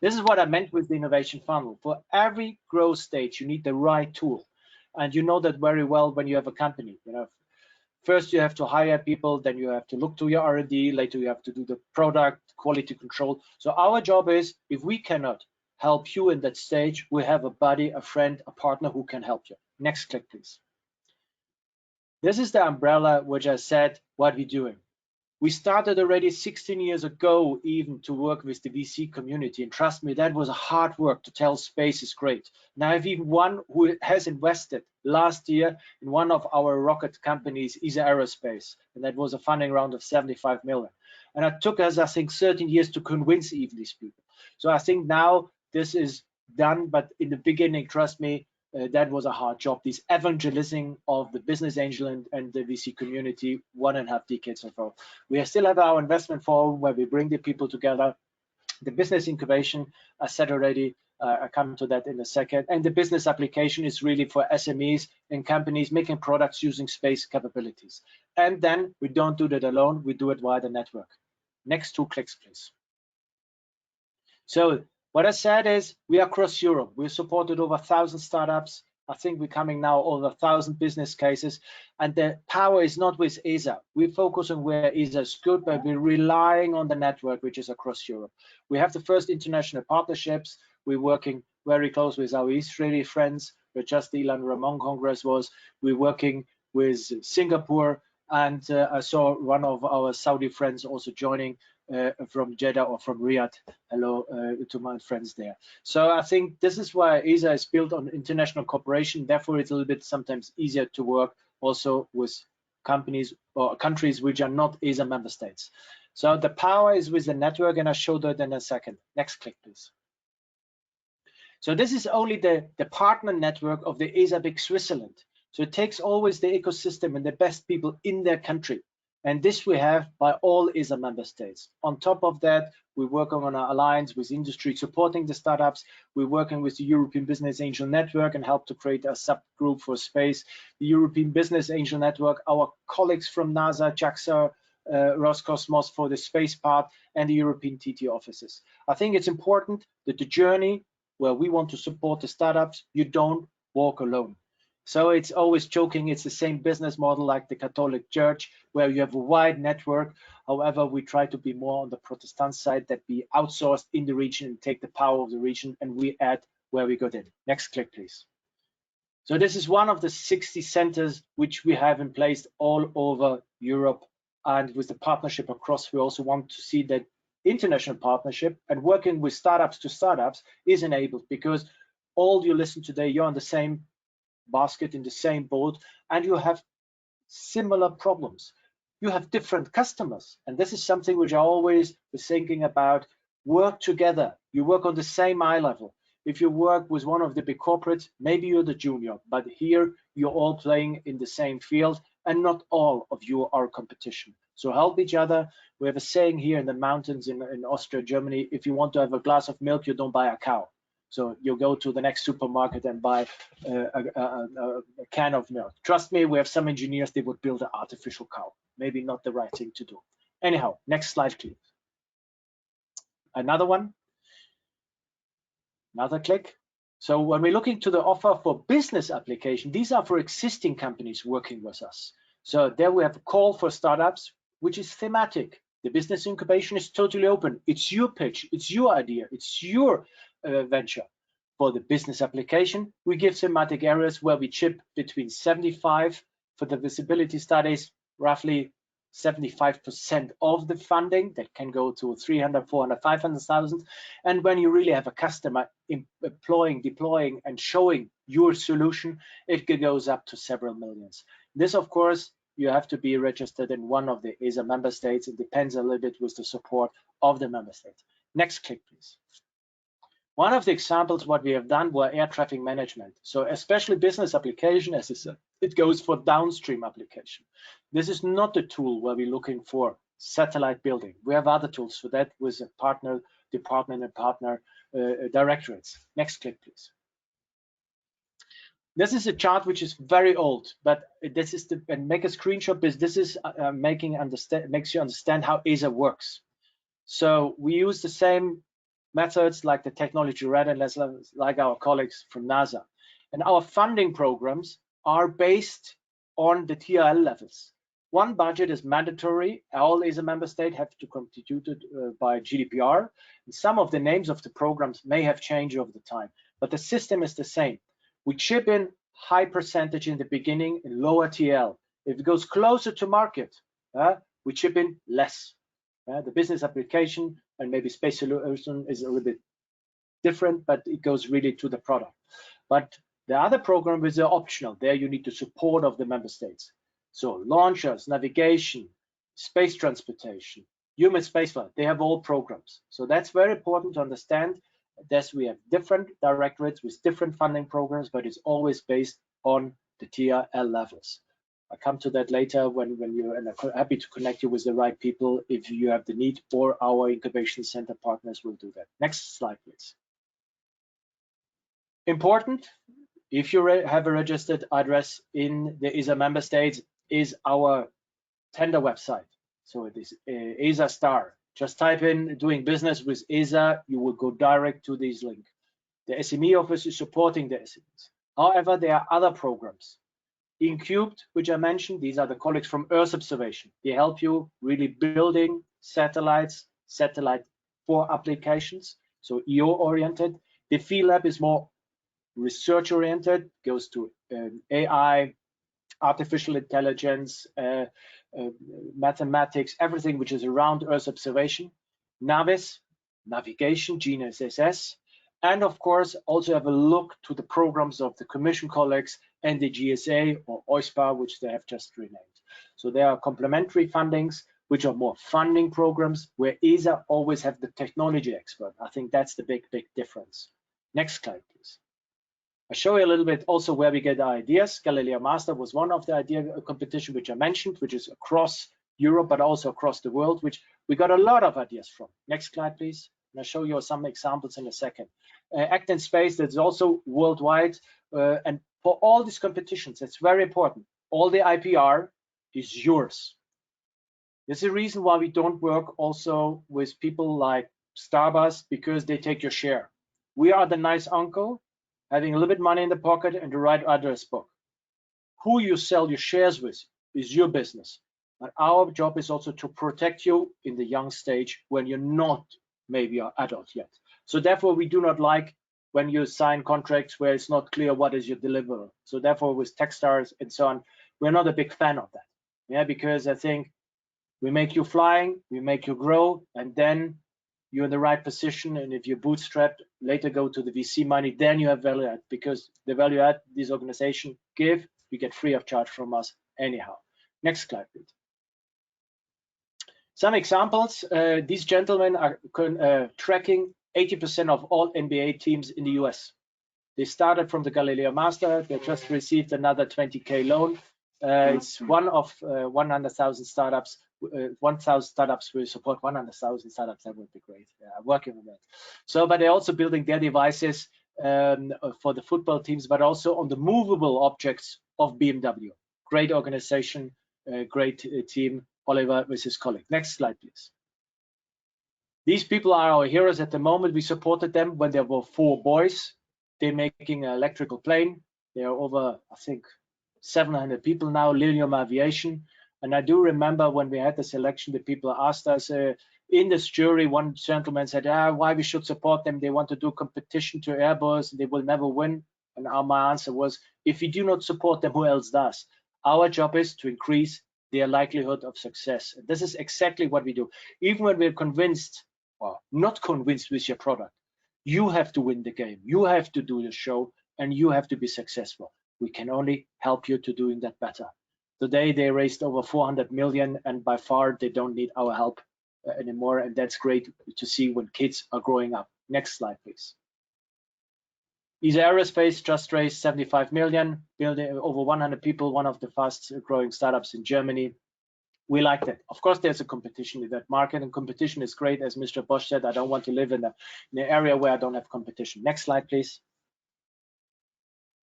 This is what I meant with the innovation funnel. For every growth stage, you need the right tool. And you know that very well when you have a company. You know, first you have to hire people, then you have to look to your R&D, later you have to do the product quality control. So our job is, if we cannot help you in that stage, we have a buddy, a friend, a partner who can help you. Next click, please. This is the umbrella which I said what we're doing. We started already 16 years ago even to work with the VC community, and trust me, that was a hard work to tell space is great. Now I have even one who has invested last year in one of our rocket companies, ESA Aerospace, and that was a funding round of 75 million. And it took us, I think, 13 years to convince even these people. So I think now this is done, but in the beginning, trust me, that was a hard job. This evangelizing of the business angel and the VC community 1.5 decades ago. We still have our investment forum where we bring the people together. The business incubation, I said already, I come to that in a second. And the business application is really for SMEs and companies making products using space capabilities. And then we don't do that alone, we do it via the network. Next 2 clicks, please. So what I said is we are across Europe. We've supported over 1,000 startups. I think we're coming now over 1,000 business cases. And the power is not with ESA. We focus on where ESA is good, but we're relying on the network, which is across Europe. We have the first international partnerships. We're working very close with our Israeli friends, where just the Ilan Ramon Congress was. We're working with Singapore, and I saw one of our Saudi friends also joining from Jeddah or from Riyadh. Hello to my friends there. So I think this is why ESA is built on international cooperation. Therefore, it's a little bit sometimes easier to work also with companies or countries which are not ESA member states. So the power is with the network, and I'll show that in a second. Next click, please. So this is only the partner network of the ESA Big Switzerland. So it takes always the ecosystem and the best people in their country. And this we have by all ESA member states. On top of that, we're working on our alliance with industry supporting the startups. We're working with the European Business Angel Network and help to create a subgroup for space. The European Business Angel Network, our colleagues from NASA, JAXA, Roscosmos for the space part, and the European TT offices. I think it's important that the journey where we want to support the startups, you don't walk alone. So it's always joking, it's the same business model like the Catholic Church, where you have a wide network. However, we try to be more on the Protestant side, that be outsourced in the region and take the power of the region, and we add where we got in. Next click, please. So this is one of the 60 centers which we have in place all over Europe, and with the partnership across, we also want to see that international partnership and working with startups to startups is enabled, because all you listen today, you're on the same basket, in the same boat, and you have similar problems. You have different customers, and this is something which I always was thinking about. Work together. You work on the same eye level. If you work with one of the big corporates, maybe you're the junior, but here you're all playing in the same field, and not all of you are competition. So help each other. We have a saying here in the mountains in Austria, Germany, if you want to have a glass of milk, you don't buy a cow. So you go to the next supermarket and buy a can of milk. Trust me, we have some engineers, they would build an artificial cow. Maybe not the right thing to do. Anyhow, next slide, please. Another one. Another click. So when we're looking to the offer for business application, these are for existing companies working with us. So there we have a call for startups, which is thematic. The business incubation is totally open. It's your pitch, it's your idea, it's your venture. For the business application, we give thematic areas where we chip between 75 for the visibility studies, roughly 75% of the funding that can go to 300, 400, 500,000. And when you really have a customer deploying and showing your solution, it goes up to several millions. This, of course, you have to be registered in one of the ESA member states. It depends a little bit with the support of the member states. Next click, please. One of the examples what we have done were air traffic management. So especially business application, as I said, it goes for downstream application. This is not the tool where we're looking for satellite building. We have other tools for that with a partner department and partner directorates. Next click, please. This is a chart which is very old, but this is and make a screenshot because this is makes you understand how ESA works. So we use the same methods like the technology readiness, like our colleagues from NASA. And our funding programs are based on the TRL levels. One budget is mandatory. All ESA member states have to constitute it by GDPR. And some of the names of the programs may have changed over the time, but the system is the same. We chip in high percentage in the beginning and lower TL. If it goes closer to market, we chip in less. The business application and maybe space solution is a little bit different, but it goes really to the product. But the other program is optional. There you need the support of the member states. So launchers, navigation, space transportation, human spaceflight, they have all programs. So that's very important to understand. Thus, we have different directorates with different funding programs, but it's always based on the TRL levels. I'll come to that later when you're, and I'm happy to connect you with the right people if you have the need, or our incubation center partners will do that. Next slide, please. Important, if you have a registered address in the ESA member states, is our tender website. So it is ESA Star. Just type in doing business with ESA, you will go direct to this link. The SME office is supporting the SMEs. However, there are other programs. InCubed, which I mentioned, these are the colleagues from Earth observation. They help you really building satellites, satellite for applications, so EO oriented. The Field Lab is more research oriented, goes to AI, artificial intelligence, mathematics, everything which is around Earth observation. Navis, navigation, GNSS, and of course also have a look to the programs of the Commission colleagues and the GSA or OISPA, which they have just renamed. So there are complementary fundings, which are more funding programs, where ESA always have the technology expert. I think that's the big difference. Next slide, please. I'll show you a little bit also where we get our ideas. Galileo Master was one of the idea competition which I mentioned, which is across Europe, but also across the world, which we got a lot of ideas from. Next slide, please. And I'll show you some examples in a second. Act in Space, that's also worldwide. And for all these competitions, it's very important. All the IPR is yours. There's a reason why we don't work also with people like Starbucks, because they take your share. We are the nice uncle having a little bit money in the pocket and the right address book. Who you sell your shares with is your business. But our job is also to protect you in the young stage when you're not maybe an adult yet. So therefore, we do not like when you sign contracts where it's not clear what is your deliverable. So therefore, with Techstars and so on, we're not a big fan of that. Yeah, because I think we make you flying, we make you grow, and then you're in the right position. And if you're bootstrapped, later go to the VC money, then you have value add, because the value add this organization give, you get free of charge from us anyhow. Next slide, please. Some examples. These gentlemen are tracking 80% of all NBA teams in the US. They started from the Galileo Master. They just received another 20K loan. It's one of 100,000 startups. 1,000 startups will support 100,000 startups. That would be great. Yeah, I'm working on that. So, but they're also building their devices for the football teams, but also on the movable objects of BMW. Great organization, great team. Oliver with his colleague. Next slide, please. These people are our heroes at the moment. We supported them when there were 4 boys. They're making an electrical plane. They are over, I think, 700 people now, Lilium Aviation. And I do remember when we had the selection, the people asked us in this jury, one gentleman said, why we should support them. They want to do competition to Airbus. They will never win. And my answer was, if you do not support them, who else does? Our job is to increase their likelihood of success. And this is exactly what we do. Even when we're convinced, or not convinced with your product, you have to win the game. You have to do the show, and you have to be successful. We can only help you to doing that better. Today, they raised over 400 million, and by far, they don't need our help anymore. And that's great to see when kids are growing up. Next slide, please. ESA Aerospace just raised 75 million, building over 100 people, one of the fastest growing startups in Germany. We like that. Of course, there's a competition in that market, and competition is great. As Mr. Bosch said, I don't want to live in an area where I don't have competition. Next slide, please.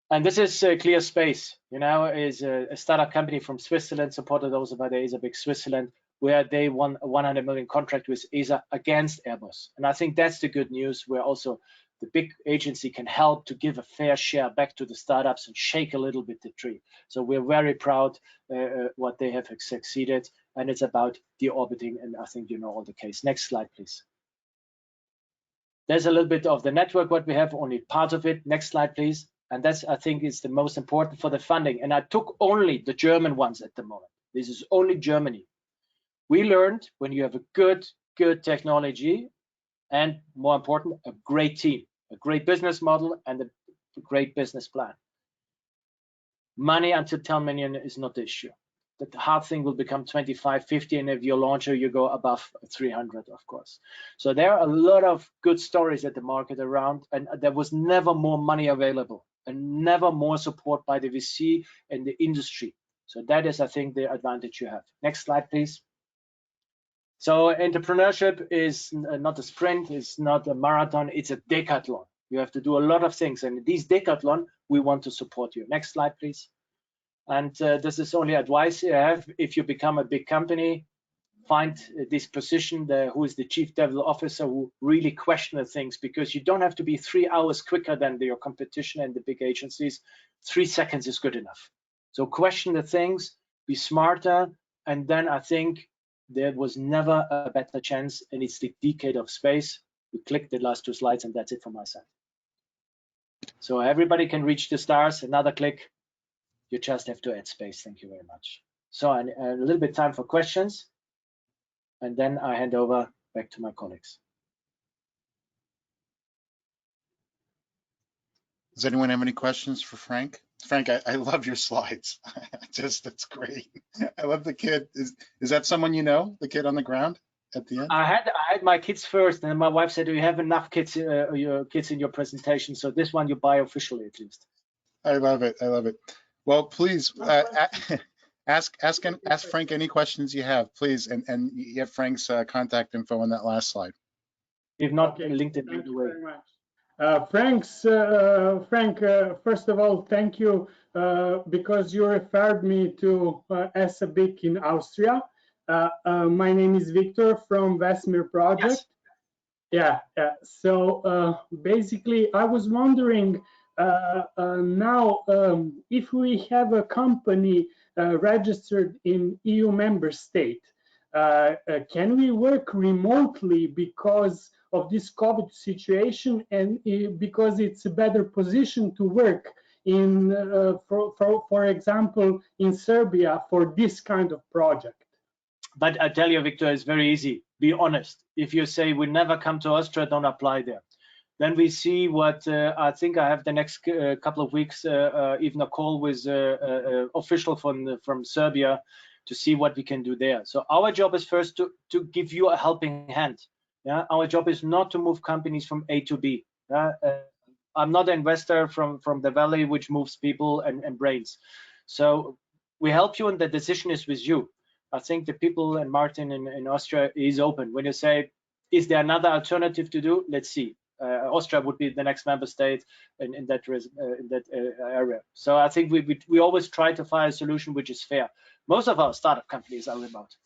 And this is Clear Space, is a startup company from Switzerland, supported also by the ESA Big Switzerland, where they won a 100 million contract with ESA against Airbus. And I think that's the good news, where also the big agency can help to give a fair share back to the startups and shake a little bit the tree. So we're very proud what they have succeeded, and it's about deorbiting, and I think you know all the case. Next slide, please. There's a little bit of the network, what we have, only part of it. Next slide, please. And that's, I think, is the most important for the funding. And I took only the German ones at the moment. This is only Germany. We learned when you have a good technology, and more important, a great team, a great business model, and a great business plan. Money until 10 million is not the issue. the hard thing will become 25, 50, and if your launcher, you go above 300, of course. So there are a lot of good stories at the market around, and there was never more money available and never more support by the VC and the industry. So that is, I think, the advantage you have. Next slide, please. So entrepreneurship is not a sprint, it's not a marathon, it's a decathlon. You have to do a lot of things, and these decathlon, we want to support you. Next slide, please. And this is only advice you have. If you become a big company, find this position, who is the chief development officer, who really question things, because you don't have to be 3 hours quicker than your competition and the big agencies. 3 seconds is good enough. So question the things, be smarter, and then I think there was never a better chance, and it's the decade of space. We click the last 2 slides, and that's it from my side. So everybody can reach the stars. Another click. You just have to add space. Thank you very much. So a little bit time for questions, and then I hand over back to my colleagues. Does anyone have any questions for Frank? Frank, I love your slides. That's great. I love the kid. Is that someone you know, the kid on the ground at the end? I had my kids first, and my wife said, "Do you have enough kids, your kids in your presentation? So this one you buy officially at least." I love it. I love it. Well, please ask Frank any questions you have, please, and you have Frank's contact info on that last slide. If not, Okay. LinkedIn. Thank you very much. Frank, first of all, thank you because you referred me to SES in Austria. My name is Victor from Vesmir Project. Yes. Yeah. So basically, I was wondering now if we have a company registered in EU member state, can we work remotely because of this COVID situation, and because it's a better position to work in, for example, in Serbia for this kind of project? But I tell you, Victor, it's very easy. Be honest. If you say we never come to Austria, don't apply there. Then we see what I think I have the next couple of weeks, even a call with official from Serbia to see what we can do there. So our job is first to give you a helping hand. Yeah, our job is not to move companies from A to B. I'm not an investor from the valley which moves people and brains. So we help you, and the decision is with you. I think the people and Martin in Austria is open. When you say, is there another alternative to do? Let's see. Austria would be the next member state in that area. So I think we always try to find a solution which is fair. Most of our startup companies are remote.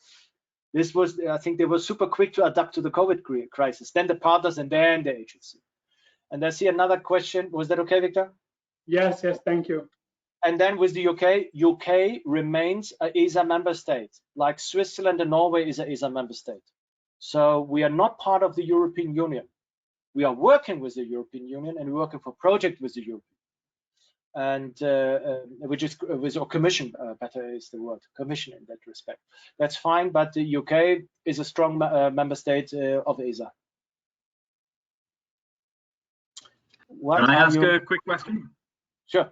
This was, I think they were super quick to adapt to the COVID crisis, then the partners and then the agency. And I see another question. Was that okay, Victor? Yes, thank you. And then with the UK remains an ESA member state, like Switzerland and Norway is an ESA member state. So we are not part of the European Union. We are working with the European Union and working for project with the European, and which is with or commission, better is the word, commission in that respect. That's fine, but the UK is a strong member state of ESA. Can I ask a quick question? Sure.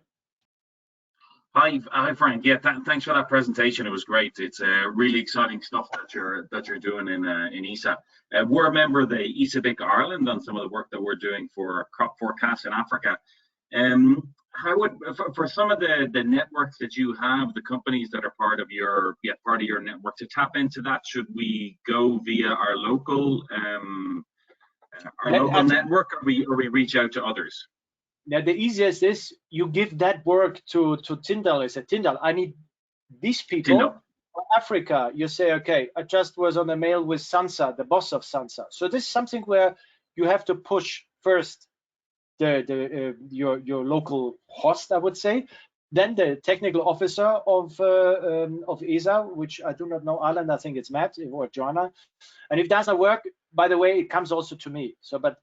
Hi, Frank. Yeah, thanks for that presentation. It was great. It's really exciting stuff that you're doing in ESA. We're a member of the ESA Ireland on some of the work that we're doing for crop forecasts in Africa. How would, for some of the networks that you have, the companies that are part of your network, to tap into that, should we go via our local network, or we reach out to others? Now, the easiest is you give that work to Tyndall. I said, Tyndall, I need these people for Africa. You say, okay, I just was on a mail with Sansa, the boss of Sansa. So this is something where you have to push first your local host, I would say, then the technical officer of ESA, which I do not know, Ireland, I think it's Matt or Joanna. And if it doesn't work, by the way, it comes also to me. So, but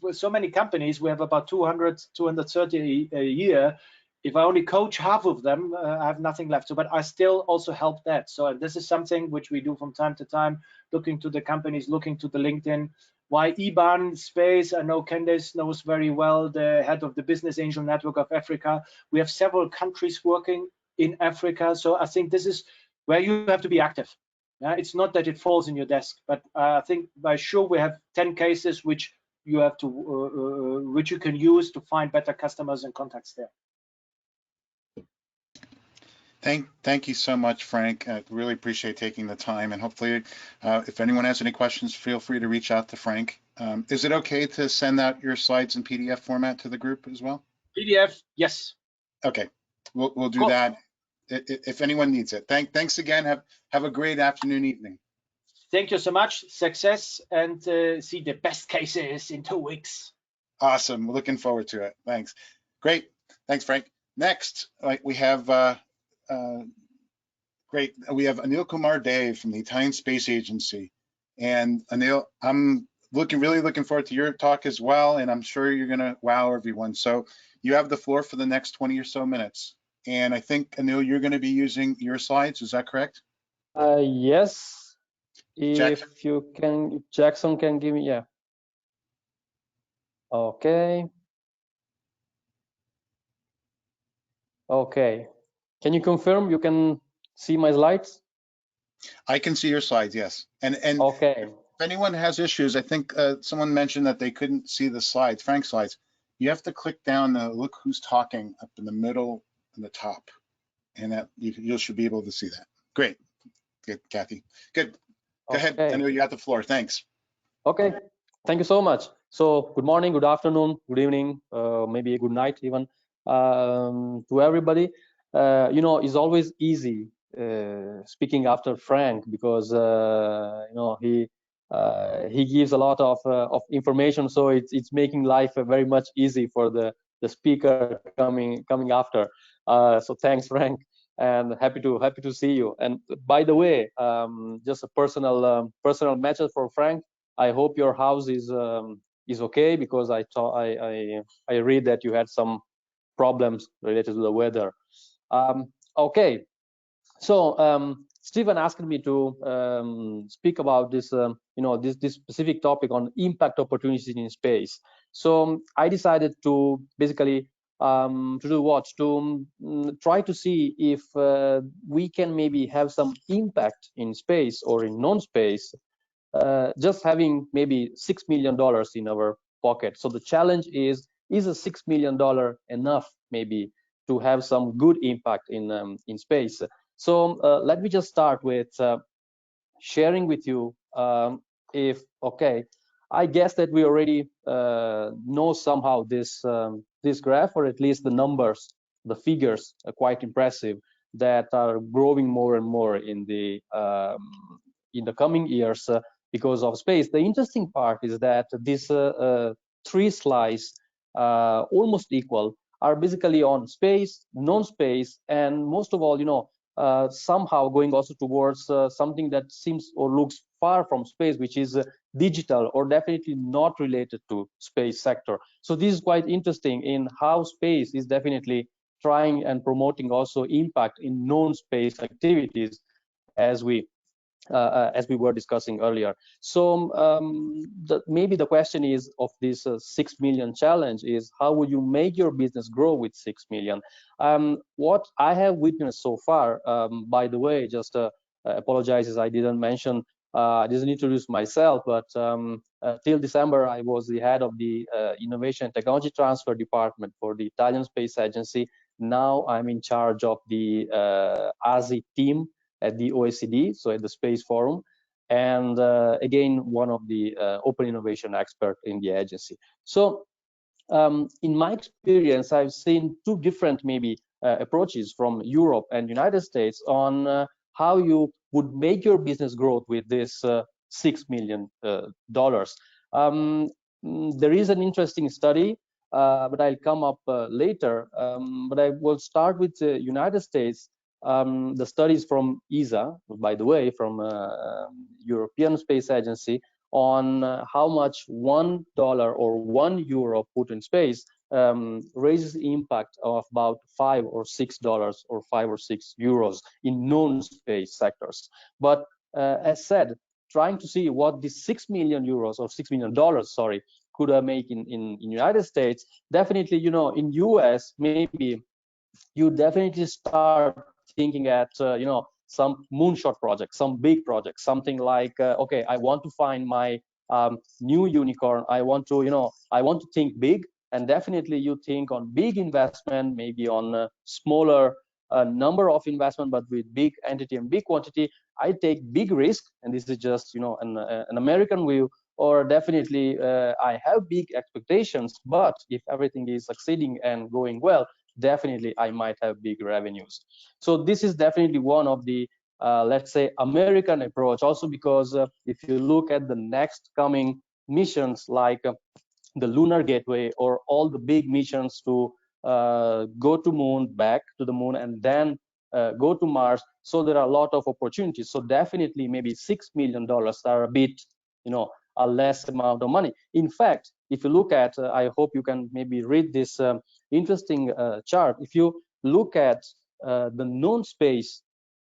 with so many companies, we have about 200, 230 a year. If I only coach half of them, I have nothing left. So, but I still also help that. So this is something which we do from time to time, looking to the companies, looking to the LinkedIn. Why IBAN space? I know Candace knows very well, the head of the Business Angel Network of Africa. We have several countries working in Africa. So I think this is where you have to be active. It's not that it falls in your desk, but I think by sure we have 10 cases which you have to which you can use to find better customers and contacts there. Thank you so much, Frank. I really appreciate taking the time, and hopefully, if anyone has any questions, feel free to reach out to Frank. Is it okay to send out your slides in PDF format to the group as well? PDF, yes. Okay, we'll do Cool. that if anyone needs it. Thanks again. Have a great afternoon, evening. Thank you so much. Success, and see the best cases in 2 weeks. Awesome. Looking forward to it. Thanks. Great. Thanks, Frank. Next, we have we have Anil Kumar Dev from the Italian Space Agency. And Anil, I'm really looking forward to your talk as well, and I'm sure you're going to wow everyone. So you have the floor for the next 20 or so minutes. And I think, Anil, you're going to be using your slides. Is that correct? Yes. Jackson? If you can, if Jackson can give me, yeah. Okay. Okay. Can you confirm you can see my slides? I can see your slides, yes. And okay. If anyone has issues, I think someone mentioned that they couldn't see the slides, Frank's slides. You have to click down the look who's talking up in the middle and the top, and that you should be able to see that. Great. Good, Kathy. Good. Go ahead. I know you got the floor. Thanks. Okay. Thank you so much. So good morning, good afternoon, good evening, maybe a good night even to everybody. You know, it's always easy speaking after Frank because you know he gives a lot of information, so it's making life very much easy for the speaker coming after. So thanks, Frank, and happy to see you. And by the way, just a personal message for Frank. I hope your house is okay, because I read that you had some problems related to the weather. Okay, so Stephen asked me to speak about this, you know, this specific topic on impact opportunities in space. So I decided to basically to do what? To try to see if we can maybe have some impact in space or in non-space, just having maybe $6 million in our pocket. So the challenge is a $6 million enough maybe to have some good impact in space? So let me just start with sharing with you if, okay, I guess that we already know somehow this graph, or at least the numbers, the figures are quite impressive, that are growing more and more in the coming years because of space. The interesting part is that these three slides, almost equal, are basically on space, non-space, and most of all, you know, somehow going also towards something that seems or looks far from space, which is digital or definitely not related to space sector. So this is quite interesting in how space is definitely trying and promoting also impact in non-space activities, as we were discussing earlier. So maybe the question is of this 6 million challenge is, how will you make your business grow with 6 million? What I have witnessed so far, by the way, just apologizes, I didn't mention, I didn't introduce myself, but till December, I was the head of the Innovation and Technology Transfer Department for the Italian Space Agency. Now I'm in charge of the ASI team at the OECD, so at the Space Forum, and again, one of the open innovation expert in the agency. So in my experience, I've seen two different maybe approaches from Europe and United States on how you would make your business growth with this $6 million. There is an interesting study, but I'll come up later. But I will start with the United States. The studies from ESA, by the way, from European Space Agency, on how much $1 or €1 put in space raises the impact of about $5 or $6 or €5 or €6 in non-space sectors. But as said, trying to see what the €6 million or $6 million, sorry, could make in United States, definitely, you know, in US, maybe you definitely start thinking at some moonshot project, some big project, something like okay, I want to find my new unicorn. I want to I want to think big, and definitely you think on big investment, maybe on a smaller number of investment, but with big entity and big quantity. I take big risk, and this is just an American view. Or definitely I have big expectations, but if everything is succeeding and going well, definitely I might have big revenues. So this is definitely one of the let's say American approach, also because if you look at the next coming missions like the lunar gateway or all the big missions to go to moon, back to the moon, and then go to Mars, so there are a lot of opportunities. So definitely maybe $6 million are a bit a less amount of money. In fact, if you look at I hope you can maybe read this interesting chart. If you look at the non-space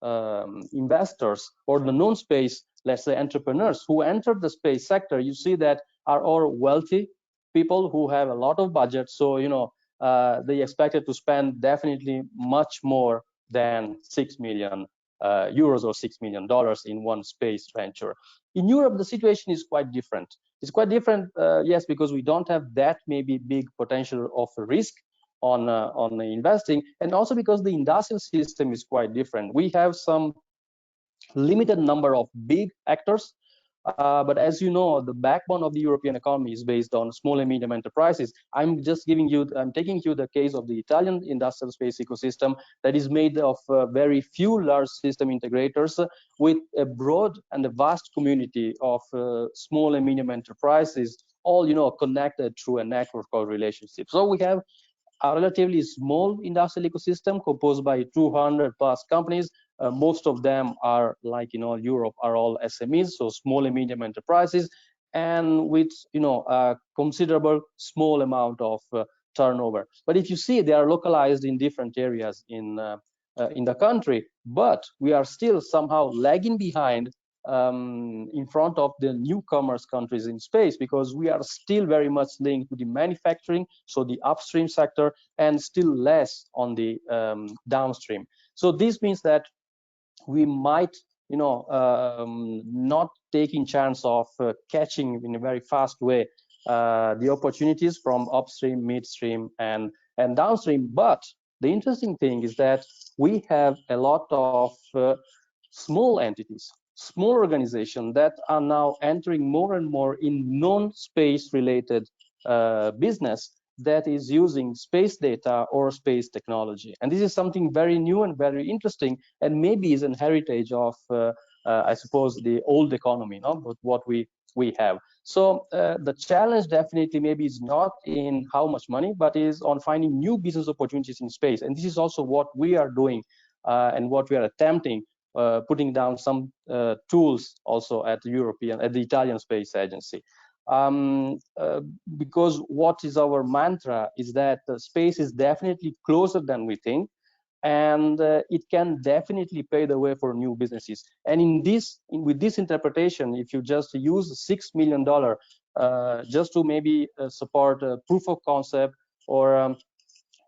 investors or the non-space, let's say, entrepreneurs who entered the space sector, you see that are all wealthy people who have a lot of budget. So they expected to spend definitely much more than 6 million euros or $6 million in one space venture. In Europe, the situation is quite different. It's quite different, yes, because we don't have that maybe big potential of risk on investing, and also because the industrial system is quite different. We have some limited number of big actors, but as you know, the backbone of the European economy is based on small and medium enterprises. I'm taking you the case of the Italian industrial space ecosystem that is made of very few large system integrators with a broad and a vast community of small and medium enterprises, all connected through a network of relationships. So we have a relatively small industrial ecosystem composed by 200 plus companies. Most of them are, like Europe, are all SMEs, so small and medium enterprises, and with a considerable small amount of turnover. But if you see, they are localized in different areas in the country, but we are still somehow lagging behind in front of the newcomers countries in space, because we are still very much linked to the manufacturing, so the upstream sector, and still less on the downstream. So this means that we might not taking chance of catching in a very fast way the opportunities from upstream, midstream, and downstream. But the interesting thing is that we have a lot of small entities, small organizations that are now entering more and more in non-space related business that is using space data or space technology. And this is something very new and very interesting, and maybe is an heritage of, I suppose, the old economy, but what we have. So the challenge definitely maybe is not in how much money, but is on finding new business opportunities in space. And this is also what we are doing and what we are attempting, putting down some tools also at the Italian Space Agency. Because what is our mantra is that space is definitely closer than we think, and it can definitely pave the way for new businesses. And with this interpretation, if you just use $6 million just to maybe support a proof of concept or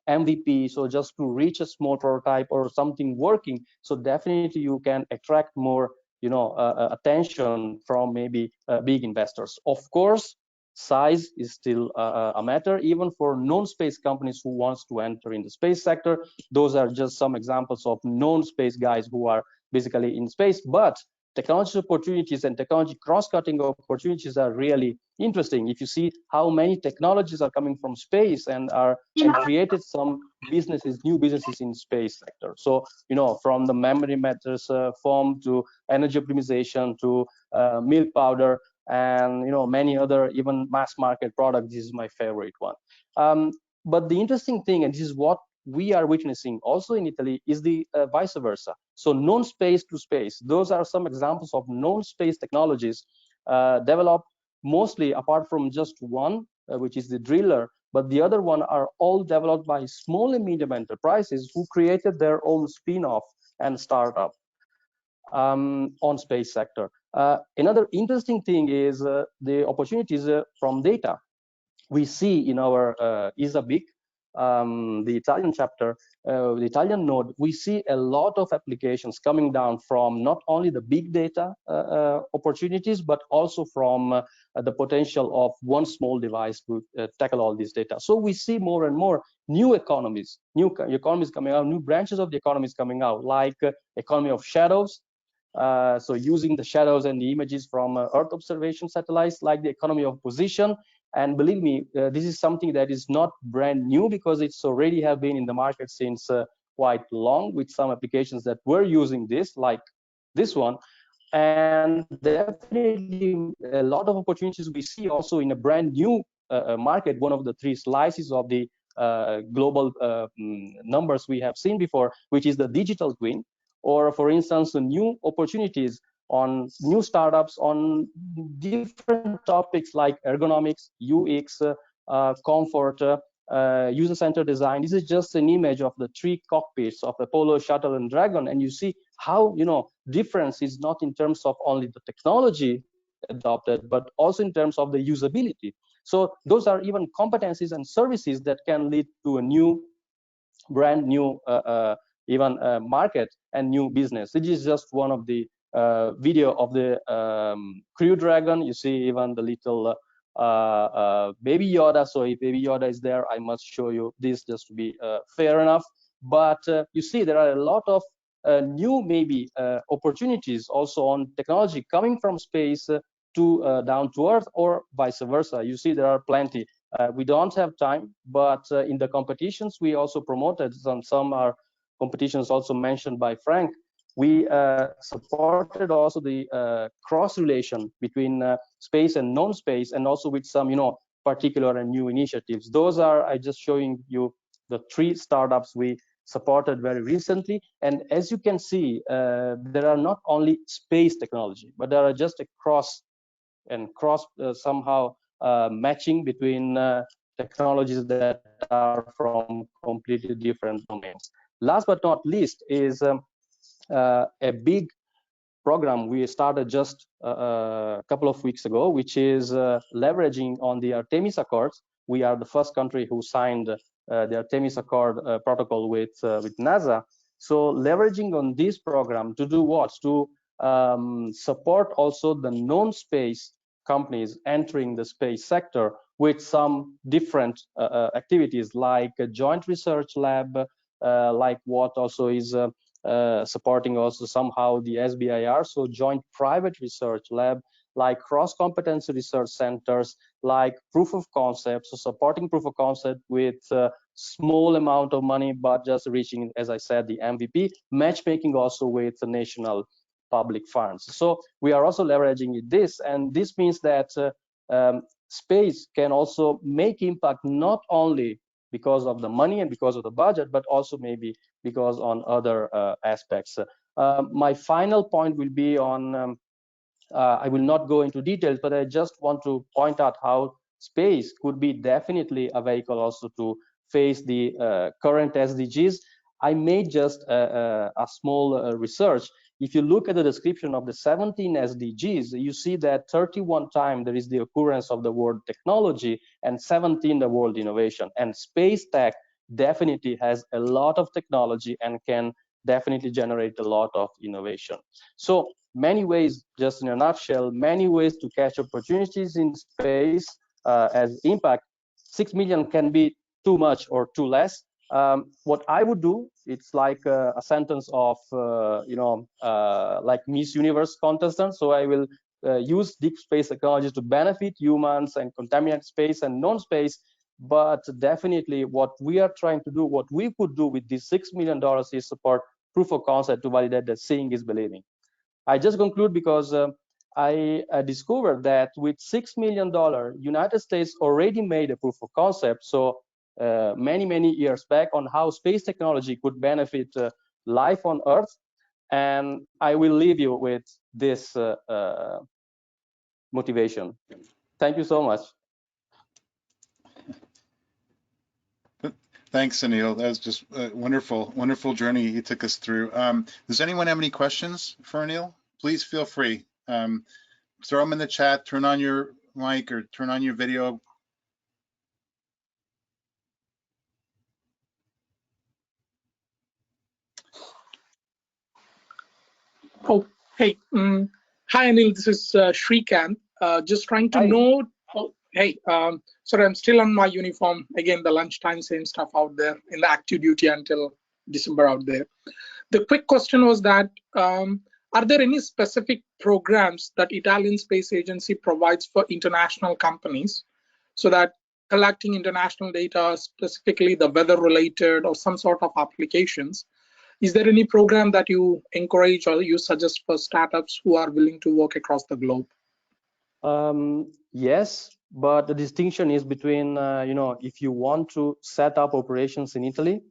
MVP, so just to reach a small prototype or something working, so definitely you can attract more attention from maybe big investors. Of course, size is still a matter, even for non-space companies who wants to enter in the space sector. Those are just some examples of non-space guys who are basically in space, but technology opportunities and technology cross-cutting opportunities are really interesting. If you see how many technologies are coming from space and created some businesses, new businesses in space sector. So from the memory matters form to energy optimization to milk powder and many other even mass market products. This is my favorite one. But the interesting thing, and this is what we are witnessing also in Italy, is the vice versa. So non-space to space. Those are some examples of non-space technologies developed mostly, apart from just one, which is the driller, but the other one are all developed by small and medium enterprises who created their own spin-off and startup on space sector. Another interesting thing is the opportunities from data. We see in our ESA BIC the Italian chapter, the Italian node, we see a lot of applications coming down from not only the big data opportunities, but also from the potential of one small device to tackle all this data. So we see more and more new economies coming out, new branches of the economies coming out, like economy of shadows. So using the shadows and the images from Earth observation satellites, like the economy of position. And believe me, this is something that is not brand new, because it's already have been in the market since quite long, with some applications that were using this, like this one. And definitely a lot of opportunities we see also in a brand new market, one of the three slices of the global numbers we have seen before, which is the digital twin, or for instance, the new opportunities on new startups on different topics like ergonomics, UX, comfort, user-centered design. This is just an image of the three cockpits of Apollo, Shuttle, and Dragon, and you see how, you know, difference is not in terms of only the technology adopted, but also in terms of the usability. So those are even competencies and services that can lead to a new, brand new, even market and new business. This is just one of the video of the Crew Dragon. You see even the little Baby Yoda. So if Baby Yoda is there, I must show you this just to be fair enough. But you see there are a lot of new maybe opportunities also on technology coming from space to down to Earth, or vice versa. You see there are plenty. We don't have time, but in the competitions we also promoted some are competitions also mentioned by Frank. We supported also the cross relation between space and non-space, and also with some, you know, particular and new initiatives. Those are, I just showing you the three startups we supported very recently. And as you can see, there are not only space technology, but there are just a cross somehow matching between technologies that are from completely different domains. Last but not least is a big program we started just a couple of weeks ago, which is leveraging on the Artemis Accords. We are the first country who signed the Artemis Accord protocol with NASA. So leveraging on this program to do what? To support also the non-space companies entering the space sector with some different activities, like a joint research lab, like what also is supporting also somehow the SBIR, so joint private research lab, like cross-competency research centers, like proof of concept, so supporting proof of concept with small amount of money, but just reaching, as I said, the MVP, matchmaking also with the national public funds. So we are also leveraging this, and this means that space can also make impact not only because of the money and because of the budget, but also maybe because on other aspects. My final point will be on, I will not go into details, but I just want to point out how space could be definitely a vehicle also to face the current SDGs. I made just a small research. If you look at the description of the 17 SDGs, you see that 31 times there is the occurrence of the word technology, and 17 the word innovation. And space tech definitely has a lot of technology and can definitely generate a lot of innovation. So many ways, just in a nutshell, many ways to catch opportunities in space as impact. 6 million can be too much or too less. What I would do, it's like a sentence of, like Miss Universe contestant. So I will use deep space technologies to benefit humans and contaminate space and non-space. But definitely what we are trying to do, what we could do with this $6 million is support proof of concept to validate that seeing is believing. I just conclude because I discovered that with $6 million, United States already made a proof of concept. So many years back on how space technology could benefit life on Earth. And I will leave you with this motivation. Thank you so much. Thanks, Anil. That was just a wonderful journey you took us through. Does anyone have any questions for Anil? Please feel free. Throw them in the chat, turn on your mic or turn on your video. Oh, hey. Hi, Anil. This is Shrikant. Just trying to Hi. know. Oh, hey. Sorry, I'm still on my uniform. Again, the lunchtime, same stuff out there in the active duty until December out there. The quick question was that are there any specific programs that Italian Space Agency provides for international companies so that collecting international data, specifically the weather-related or some sort of applications, is there any program that you encourage or you suggest for startups who are willing to work across the globe? Yes, but the distinction is between, if you want to set up operations in Italy,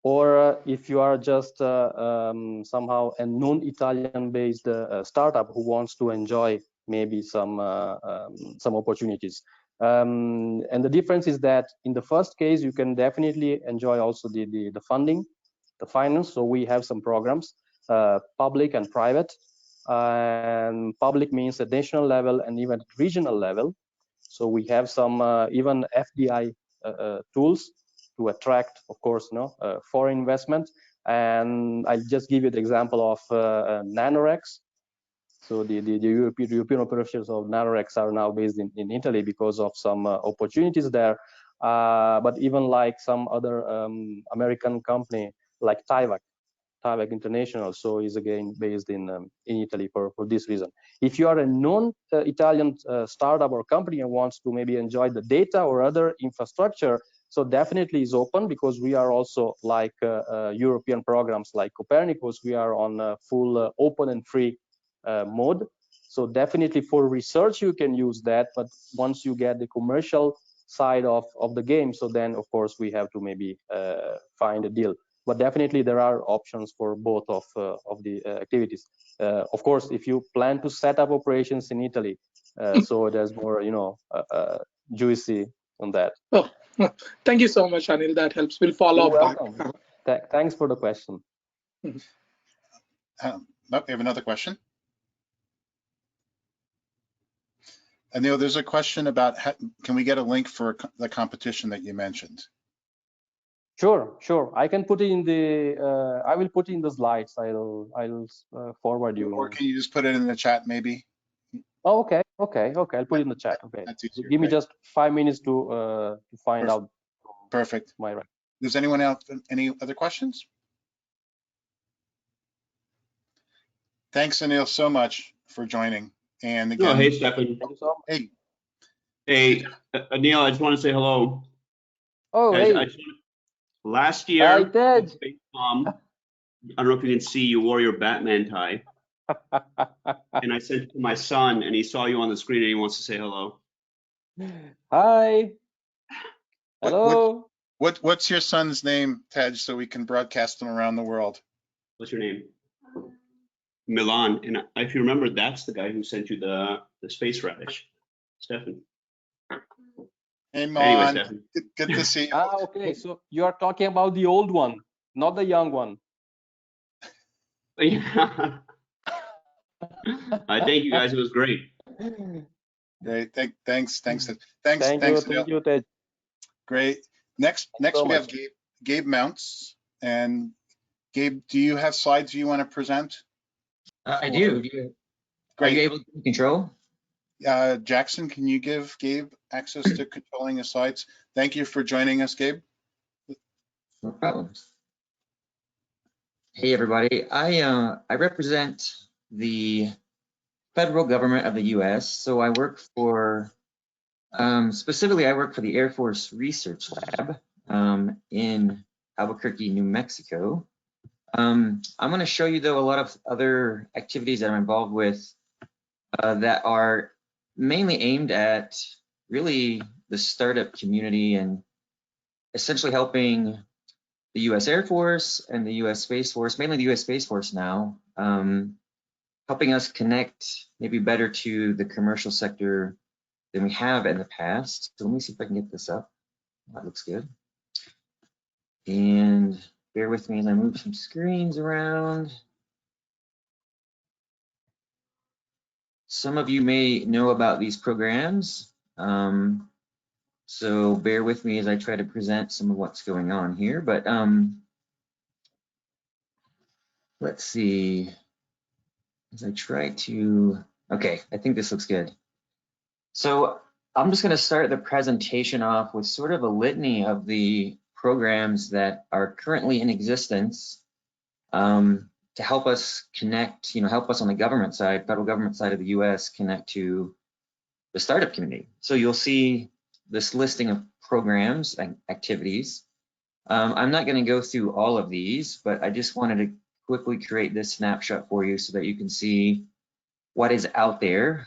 or if you are just somehow a non-Italian-based startup who wants to enjoy maybe some opportunities. And the difference is that in the first case, you can definitely enjoy also the funding, the finance. So we have some programs, public and private. And public means at national level and even at regional level. So we have some even FDI tools to attract, of course, foreign investment. And I'll just give you the example of Nanorex. So the European operations of Nanorex are now based in Italy because of some opportunities there. But even like some other American company like Tyvek International, so is again based in Italy for this reason. If you are a non-Italian startup or company and wants to maybe enjoy the data or other infrastructure, so definitely is open, because we are also like European programs like Copernicus, we are on full open and free mode. So definitely for research you can use that, but once you get the commercial side of the game, so then of course we have to maybe find a deal. But definitely there are options for both of the activities. Of course, if you plan to set up operations in Italy, so there's more, juicy on that. Oh, thank you so much, Anil. That helps. We'll follow You're up welcome. back. Thanks for the question. We have another question. Anil, there's a question about can we get a link for the competition that you mentioned? Sure. I can put it in the. I will put it in the slides. I'll forward you. Or can you just put it in the chat, maybe? Oh, okay. I'll put it in the chat. Okay. So give me just 5 minutes to find out. Perfect. My right. Does anyone else any other questions? Thanks, Anil, so much for joining. And again, hey, Stefan. Hey. Hey, Anil, I just want to say hello. Oh, hey. Last year, Hi, Ted. I don't know if you can see, you wore your Batman tie. And I sent it to my son, and he saw you on the screen, and he wants to say hello. Hi. Hello. What's your son's name, Ted, so we can broadcast him around the world? What's your name? Milan. And if you remember, that's the guy who sent you the space radish, Stefan. Hey, Milan. Anyway, Stefan. Good to see you. Okay. So you are talking about the old one, not the young one. Yeah. I thank you guys. It was great. Great. Thanks. Thank you, Ted. Great. Next so we have Gabe Mounts. And Gabe, do you have slides you want to present? I do. Great. Are you able to control? Jackson, can you give Gabe access to controlling the slides? Thank you for joining us, Gabe. No problems. Hey, everybody. I represent the federal government of the U.S. So I work for, specifically, I work for the Air Force Research Lab in Albuquerque, New Mexico. I'm going to show you, though, a lot of other activities that I'm involved with that are mainly aimed at really the startup community and essentially helping the U.S. Air Force and the U.S. Space Force, mainly the U.S. Space Force now, helping us connect maybe better to the commercial sector than we have in the past. So let me see if I can get this up. That looks good. And bear with me as I move some screens around. Some of you may know about these programs. So bear with me as I try to present some of what's going on here. But let's see. as I try to, okay, I think this looks good. So I'm just going to start the presentation off with sort of a litany of the programs that are currently in existence to help us connect, help us on the government side, federal government side of the US connect to the startup community. So you'll see this listing of programs and activities. I'm not going to go through all of these, but I just wanted to quickly create this snapshot for you so that you can see what is out there.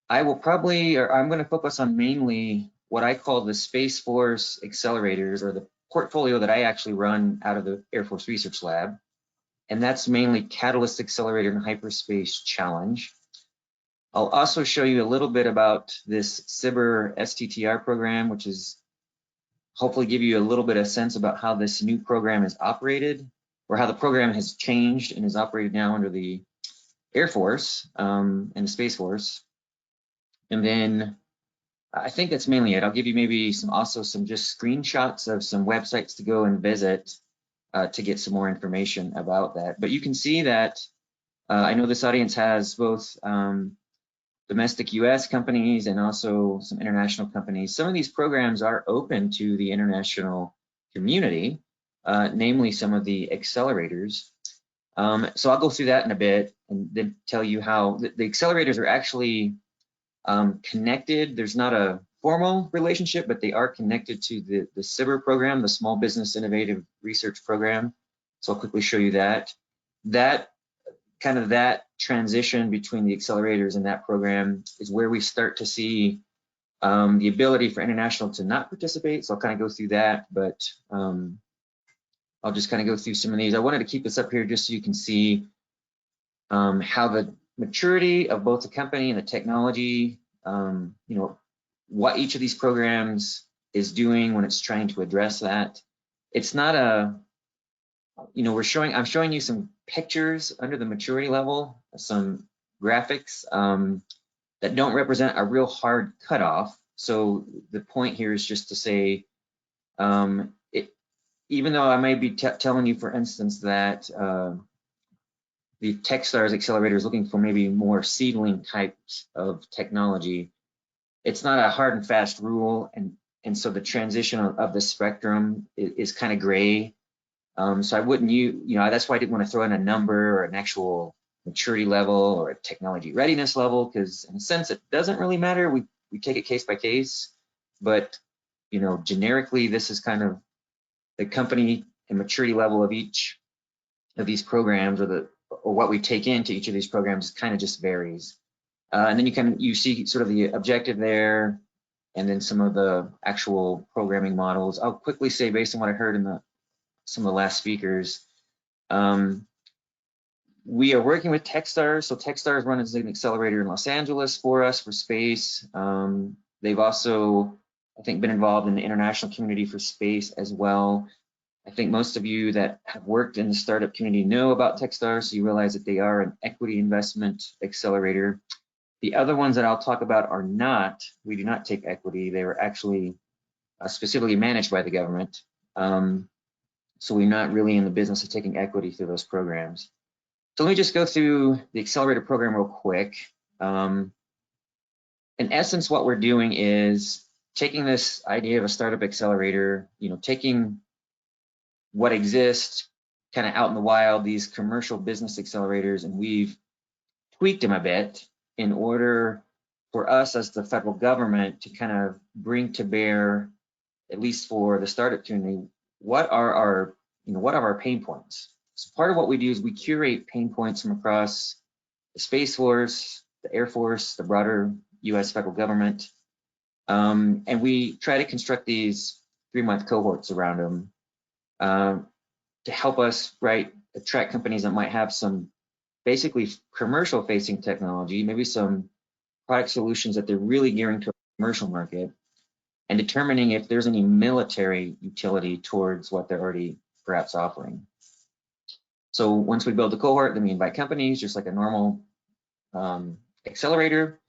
I will probably, or I'm going to focus on mainly what I call the Space Force accelerators, or the portfolio that I actually run out of the Air Force Research Lab. And that's mainly Catalyst Accelerator and Hyperspace Challenge. I'll also show you a little bit about this SBIR STTR program, which is hopefully give you a little bit of sense about how this new program is operated, or how the program has changed and is operated now under the Air Force and the Space Force. And then I think that's mainly it. I'll give you maybe also some just screenshots of some websites to go and visit to get some more information about that. But you can see that I know this audience has both domestic US companies and also some international companies. Some of these programs are open to the international community, namely some of the accelerators. So I'll go through that in a bit and then tell you how the accelerators are actually connected. There's not a formal relationship, but they are connected to the SBIR program, the Small Business Innovative Research Program. So I'll quickly show you that. That transition between the accelerators and that program is where we start to see the ability for international to not participate. So I'll kind of go through that, but I'll just kind of go through some of these. I wanted to keep this up here just so you can see how the maturity of both the company and the technology, what each of these programs is doing when it's trying to address that. It's not a, I'm showing you some pictures under the maturity level, some graphics that don't represent a real hard cutoff. So the point here is just to say, even though I may be telling you, for instance, that the Techstars accelerator is looking for maybe more seedling types of technology, it's not a hard and fast rule, and so the transition of the spectrum is kind of gray. So I wouldn't that's why I didn't want to throw in a number or an actual maturity level or a technology readiness level, because in a sense it doesn't really matter. We take it case by case, but generically this is kind of the company and maturity level of each of these programs, or what we take into each of these programs kind of just varies. And then you see sort of the objective there, and then some of the actual programming models. I'll quickly say, based on what I heard in some of the last speakers, we are working with Techstars. So Techstars runs an accelerator in Los Angeles for us for space. They've also, I think, been involved in the international community for space as well. I think most of you that have worked in the startup community know about Techstars, so you realize that they are an equity investment accelerator. The other ones that I'll talk about are not. We do not take equity. They were actually specifically managed by the government. So we're not really in the business of taking equity through those programs. So let me just go through the accelerator program real quick. In essence, what we're doing is taking this idea of a startup accelerator, taking what exists kind of out in the wild, these commercial business accelerators, and we've tweaked them a bit in order for us as the federal government to kind of bring to bear, at least for the startup community, what are our pain points. So part of what we do is we curate pain points from across the Space Force, the Air Force, the broader US federal government, and we try to construct these 3-month cohorts around them to help us attract companies that might have some basically commercial facing technology, maybe some product solutions that they're really gearing to a commercial market, and determining if there's any military utility towards what they're already perhaps offering. So once we build the cohort, then we invite companies, just like a normal accelerator.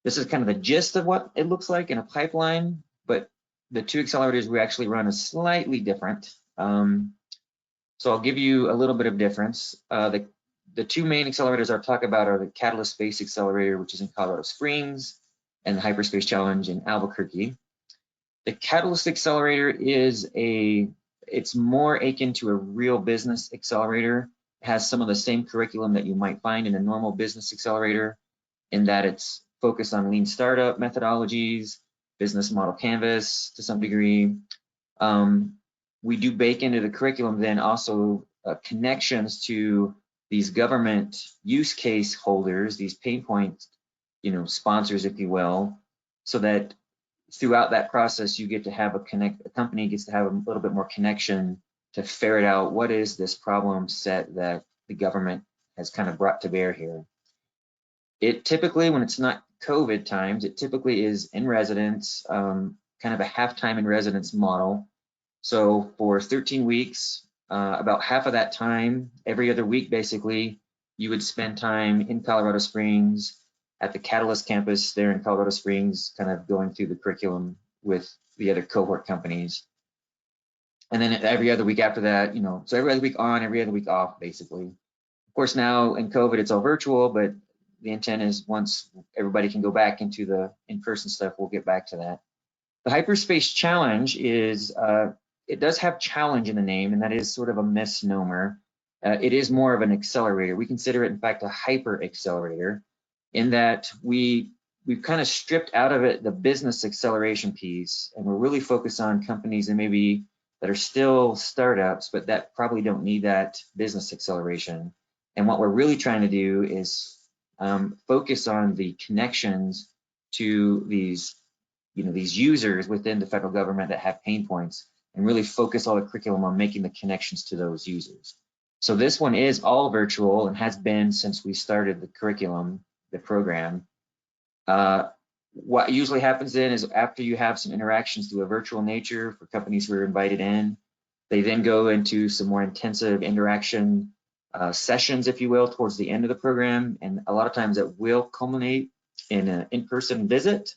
This is kind of the gist of what it looks like in a pipeline, but the 2 accelerators we actually run is slightly different. So I'll give you a little bit of difference. The the two main accelerators I'll talk about are the Catalyst Space Accelerator, which is in Colorado Springs, and the Hyperspace Challenge in Albuquerque. The Catalyst Accelerator is it's more akin to a real business accelerator. It has some of the same curriculum that you might find in a normal business accelerator, in that it's focused on lean startup methodologies, business model canvas to some degree. We do bake into the curriculum then also connections to these government use case holders, these pain point, sponsors, if you will, so that throughout that process you get to have a company gets to have a little bit more connection to ferret out what is this problem set that the government has kind of brought to bear here. It typically, when it's not COVID times, it typically is in residence, kind of a half-time in residence model. So for 13 weeks, about half of that time, every other week, basically, you would spend time in Colorado Springs at the Catalyst campus there in Colorado Springs, kind of going through the curriculum with the other cohort companies. And then every other week after that, so every other week on, every other week off, basically. Of course, now in COVID, it's all virtual, but the intent is once everybody can go back into the in-person stuff, we'll get back to that. The Hyperspace Challenge is, it does have challenge in the name, and that is sort of a misnomer. It is more of an accelerator. We consider it, in fact, a hyper accelerator, in that we've kind of stripped out of it the business acceleration piece, and we're really focused on companies that are still startups, but that probably don't need that business acceleration. And what we're really trying to do is focus on the connections to these users within the federal government that have pain points, and really focus all the curriculum on making the connections to those users. So this one is all virtual and has been since we started the curriculum, the program. What usually happens then is after you have some interactions through a virtual nature for companies who are invited in, they then go into some more intensive interaction sessions, if you will, towards the end of the program. And a lot of times it will culminate in an in-person visit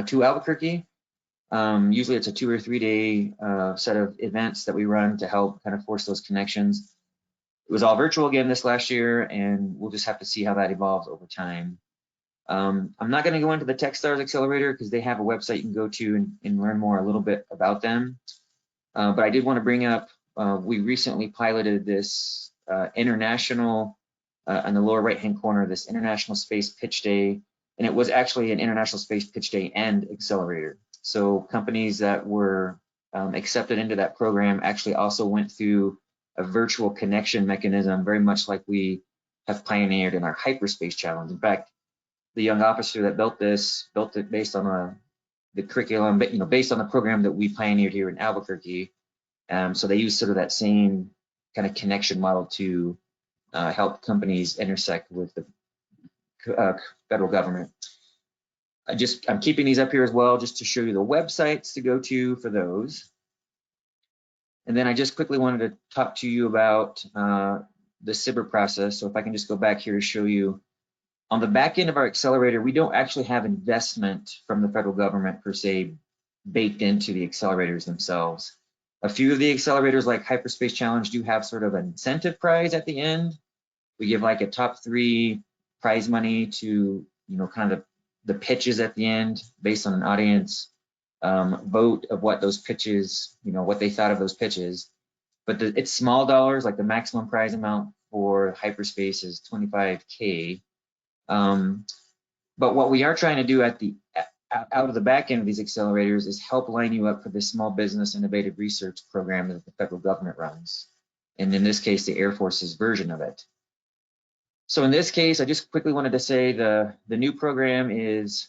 to Albuquerque. Usually it's a 2 or 3 day set of events that we run to help kind of force those connections. It was all virtual again this last year, and we'll just have to see how that evolves over time. I'm not going to go into the Techstars Accelerator because they have a website you can go to and learn more a little bit about them. But I did want to bring up, we recently piloted this international, on the lower right-hand corner, this International Space Pitch Day, and it was actually an International Space Pitch Day and Accelerator. So companies that were accepted into that program actually also went through a virtual connection mechanism, very much like we have pioneered in our Hyperspace Challenge. In fact, the young officer that built it based on the curriculum, but based on the program that we pioneered here in Albuquerque. So they use sort of that same kind of connection model to help companies intersect with the federal government. I'm keeping these up here as well, just to show you the websites to go to for those. And then I just quickly wanted to talk to you about the SBIR process. So if I can just go back here to show you, on the back end of our accelerator, we don't actually have investment from the federal government per se baked into the accelerators themselves. A few of the accelerators like Hyperspace Challenge do have sort of an incentive prize at the end. We give like a top 3 prize money to, kind of the pitches at the end based on an audience vote of what those pitches, what they thought of those pitches. But it's small dollars, like the maximum prize amount for Hyperspace is $25K. But what we are trying to do out of the back end of these accelerators is help line you up for this small business innovative research program that the federal government runs. And in this case, the Air Force's version of it. So in this case, I just quickly wanted to say the new program is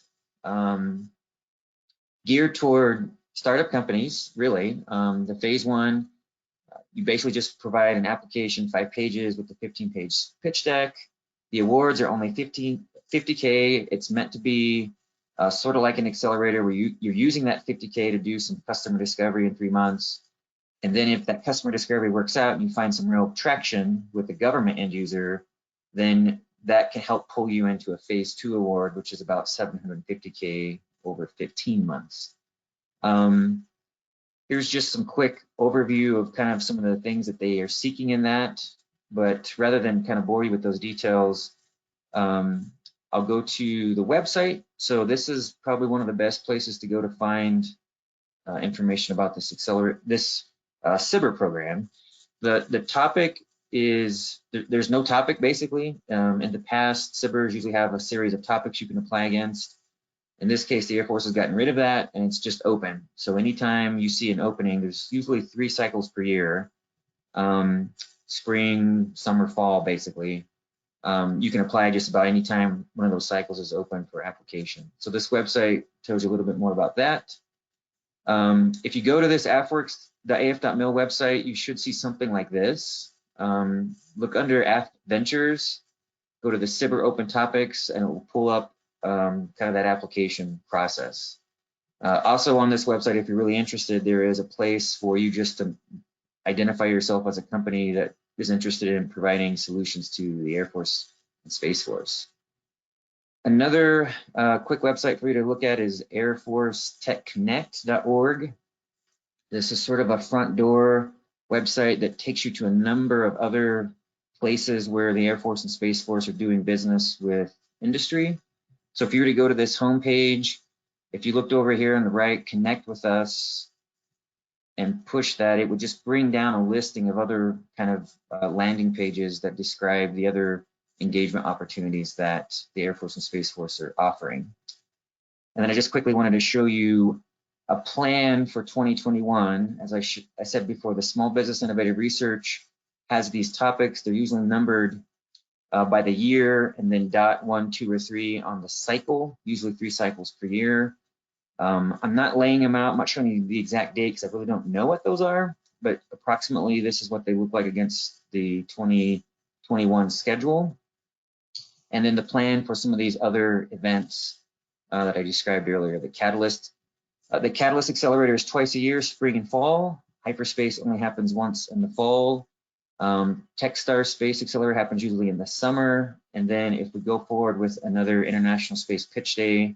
geared toward startup companies, really. The phase 1, you basically just provide an application, 5 pages with the 15-page pitch deck. The awards are only $50K. It's meant to be sort of like an accelerator where you're using that $50K to do some customer discovery in 3 months. And then if that customer discovery works out and you find some real traction with the government end user, then that can help pull you into a phase 2 award, which is about $750K over 15 months. Here's just some quick overview of kind of some of the things that they are seeking in that. but rather than kind of bore you with those details, I'll go to the website. So this is probably one of the best places to go to find information about this SBIR program. The topic is, there's no topic basically. In the past, SBIRs usually have a series of topics you can apply against. In this case, the Air Force has gotten rid of that and it's just open. So anytime you see an opening, there's usually 3 cycles per year, spring, summer, fall, basically. You can apply just about any time one of those cycles is open for application. So this website tells you a little bit more about that. If you go to this afworks.af.mil website, you should see something like this. Look under AF Ventures, go to the SBIR Open Topics, and it will pull up kind of that application process. Also on this website, if you're really interested, there is a place for you just to identify yourself as a company that is interested in providing solutions to the Air Force and Space Force. Another quick website for you to look at is airforcetechconnect.org. This is sort of a front door website that takes you to a number of other places where the Air Force and Space Force are doing business with industry. So if you were to go to this homepage, if you looked over here on the right, connect with us, and push that, it would just bring down a listing of other kind of landing pages that describe the other engagement opportunities that the Air Force and Space Force are offering. And then I just quickly wanted to show you a plan for 2021. As I said before, the Small Business Innovative Research has these topics. They're usually numbered by the year and then dot 1, 2, or 3 on the cycle, usually 3 cycles per year. I'm not laying them out. I'm not showing you the exact date because I really don't know what those are, but approximately this is what they look like against the 2021 schedule. And then the plan for some of these other events that I described earlier. The Catalyst Accelerator is twice a year, spring and fall. Hyperspace only happens once in the fall. Techstar Space Accelerator happens usually in the summer. And then if we go forward with another International Space Pitch Day,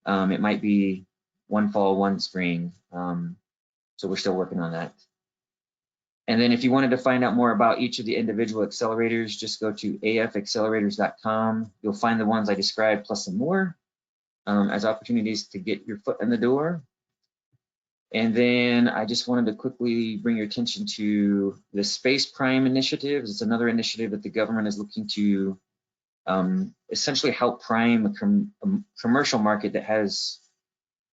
it might be one fall, one spring. So we're still working on that. And then if you wanted to find out more about each of the individual accelerators, just go to afaccelerators.com. You'll find the ones I described plus some more as opportunities to get your foot in the door. And then I just wanted to quickly bring your attention to the Space Prime initiative. It's another initiative that the government is looking to essentially help prime a commercial market that has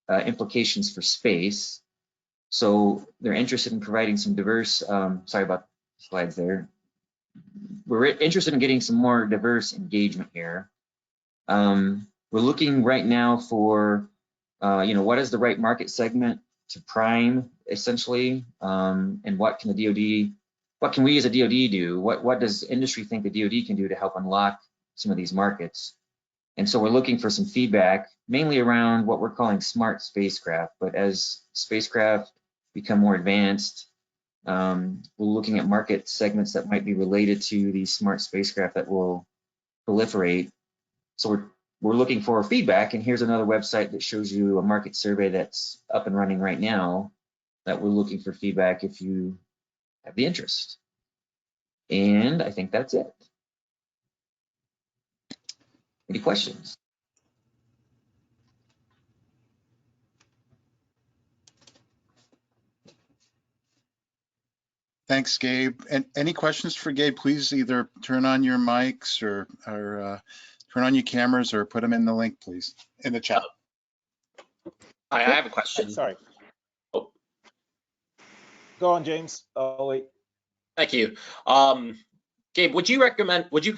implications for space. So they're interested in providing some diverse, sorry about the slides there. We're interested in getting some more diverse engagement here. We're looking right now for, what is the right market segment to prime essentially, and what can we as a DoD do? What does industry think the DoD can do to help unlock some of these markets? And so we're looking for some feedback, mainly around what we're calling smart spacecraft. But as spacecraft become more advanced, we're looking at market segments that might be related to these smart spacecraft that will proliferate. So we're looking for feedback, and here's another website that shows you a market survey that's up and running right now that we're looking for feedback if you have the interest. And I think that's it. Any questions? Thanks, Gabe. And any questions for Gabe, please either turn on your mics or turn on your cameras or put them in the link, please, in the chat. I have a question. Sorry. Oh. Go on, James. Oh, wait. Thank you. Gabe, would you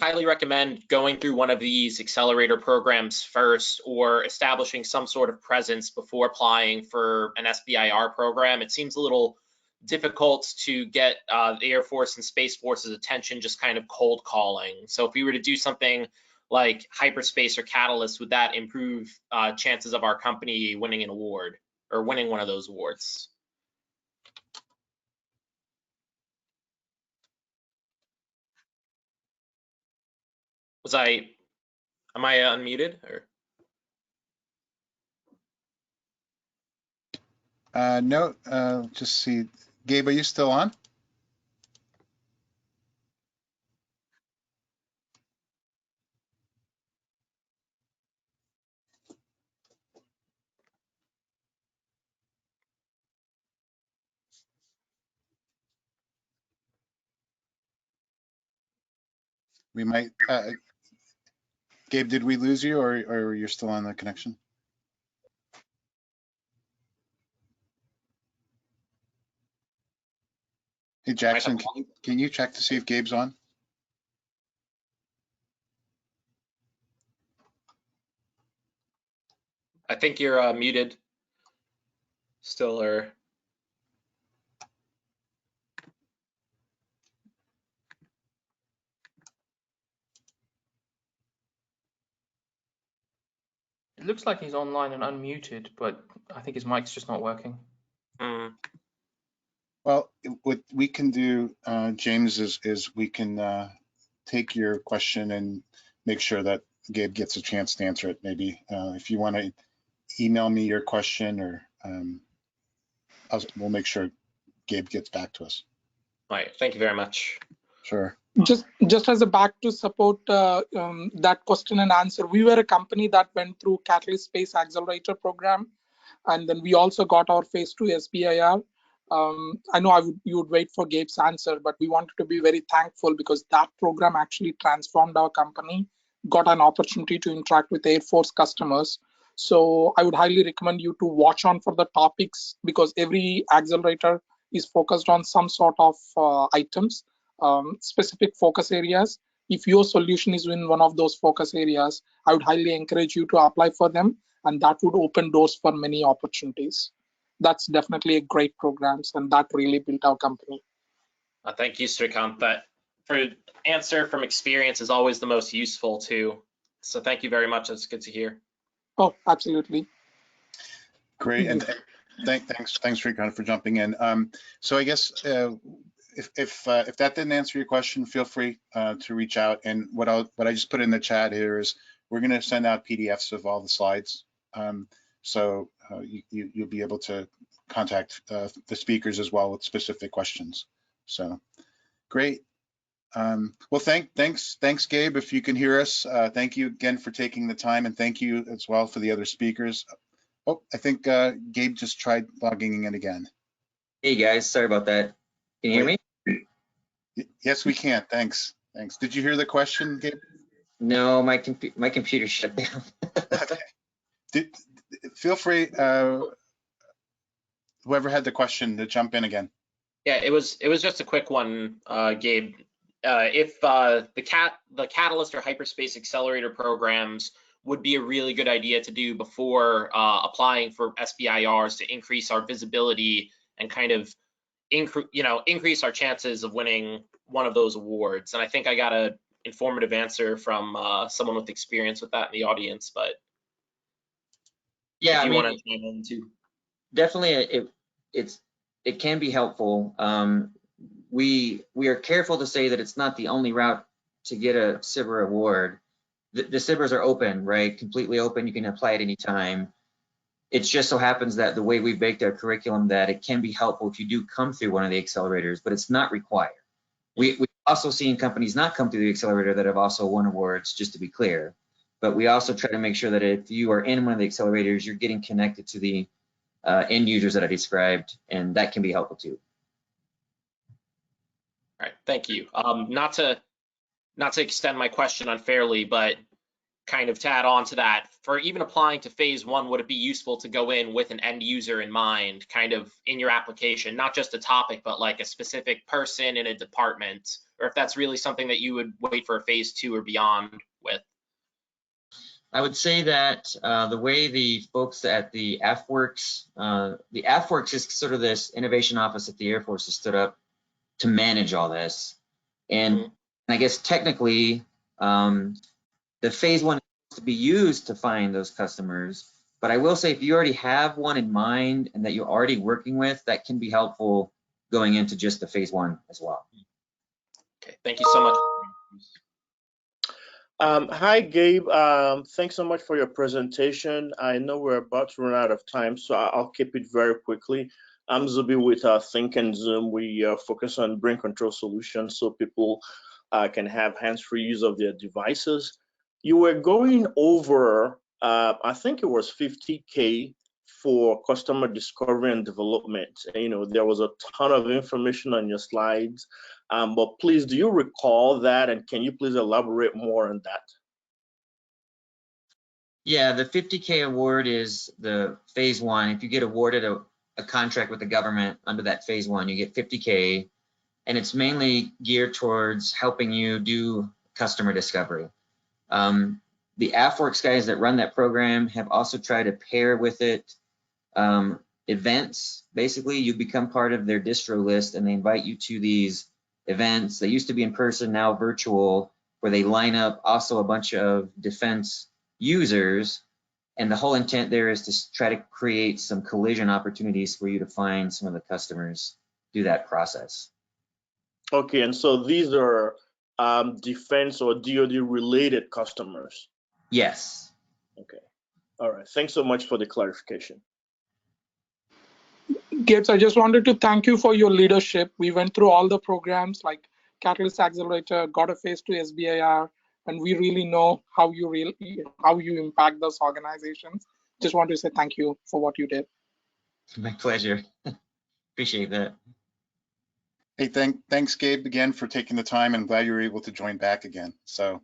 highly recommend going through one of these accelerator programs first or establishing some sort of presence before applying for an SBIR program? It seems a little difficult to get the Air Force and Space Force's attention just kind of cold calling. So if we were to do something like Hyperspace or Catalyst, would that improve chances of our company winning an award or winning one of those awards? Am I unmuted? Or? No, just see. Gabe, are you still on? We might, Gabe, did we lose you, or you're still on the connection? Hey, Jackson, can you check to see if Gabe's on? I think you're muted still, or It looks like he's online and unmuted, but I think his mic's just not working. Well, what we can do, James, is we can take your question and make sure that Gabe gets a chance to answer it. Maybe if you want to email me your question, or we'll make sure Gabe gets back to us. All right, thank you very much. Sure. Just as a back to support that question and answer, we were a company that went through Catalyst Space Accelerator program, and then we also got our phase 2 SBIR. I know you would wait for Gabe's answer, but we wanted to be very thankful because that program actually transformed our company, got an opportunity to interact with Air Force customers. So I would highly recommend you to watch on for the topics, because every accelerator is focused on some sort of items, specific focus areas. If your solution is in one of those focus areas, I would highly encourage you to apply for them, and that would open doors for many opportunities. That's definitely a great program, and that really built our company. Thank you, Srikant. That for answer from experience is always the most useful too. So thank you very much. That's good to hear. Oh, absolutely. Great, and thanks, Srikant, for jumping in. So I guess if that didn't answer your question, feel free to reach out. And what I just put in the chat here is we're going to send out PDFs of all the slides. So you'll be able to contact the speakers as well with specific questions. So great. Well, thanks, Gabe. If you can hear us, thank you again for taking the time, and thank you as well for the other speakers. Oh, I think Gabe just tried logging in again. Hey guys, sorry about that. Can you hear me? Yes, we can. Thanks. Did you hear the question, Gabe? No, my computer shut down. Okay. Feel free, whoever had the question, to jump in again. Yeah, it was just a quick one, Gabe. If the Catalyst or Hyperspace Accelerator programs would be a really good idea to do before applying for SBIRs to increase our visibility and kind of increase our chances of winning one of those awards. And I think I got an informative answer from someone with experience with that in the audience, but yeah, if you want to chime in too. Definitely, it can be helpful. We are careful to say that it's not the only route to get a SBIR award. The SBIRs are open, right? Completely open. You can apply at any time. It just so happens that the way we've baked our curriculum, that it can be helpful if you do come through one of the accelerators, but it's not required. We've also seen companies not come through the accelerator that have also won awards, just to be clear. But we also try to make sure that if you are in one of the accelerators, you're getting connected to the end users that I described, and that can be helpful too. All right, thank you. Not to extend my question unfairly, but kind of to add on to that, for even applying to phase 1, would it be useful to go in with an end user in mind, kind of in your application, not just a topic, but like a specific person in a department, or if that's really something that you would wait for a phase 2 or beyond with? I would say that the way the folks at the AFWorks is sort of this innovation office that the Air Force has stood up to manage all this. And I guess technically, the phase 1 is to be used to find those customers. But I will say, if you already have one in mind and that you're already working with, that can be helpful going into just the phase 1 as well. Okay, thank you so much. Hi, Gabe. Thanks so much for your presentation. I know we're about to run out of time, so I'll keep it very quickly. I'm Zubi with Think and Zoom. We focus on brain control solutions so people can have hands-free use of their devices. You were going over, I think it was 50K for customer discovery and development. And, there was a ton of information on your slides. But please, do you recall that, and can you please elaborate more on that? Yeah, the 50K award is the phase one. If you get awarded a contract with the government under that phase one, you get 50K, and it's mainly geared towards helping you do customer discovery. The AFWorks guys that run that program have also tried to pair with it events. Basically, you become part of their distro list, and they invite you to these events. They used to be in person, now virtual, where they line up also a bunch of defense users, and the whole intent there is to try to create some collision opportunities for you to find some of the customers through that process. Okay, and so these are defense or DoD related customers? Yes. Okay, all right, thanks so much for the clarification. Gates, I just wanted to thank you for your leadership. We went through all the programs like Catalyst Accelerator, got a phase 2 SBIR, and we really know how you impact those organizations. Just want to say thank you for what you did. My pleasure. Appreciate that. Hey, thanks, Gabe, again for taking the time. I'm glad you were able to join back again. So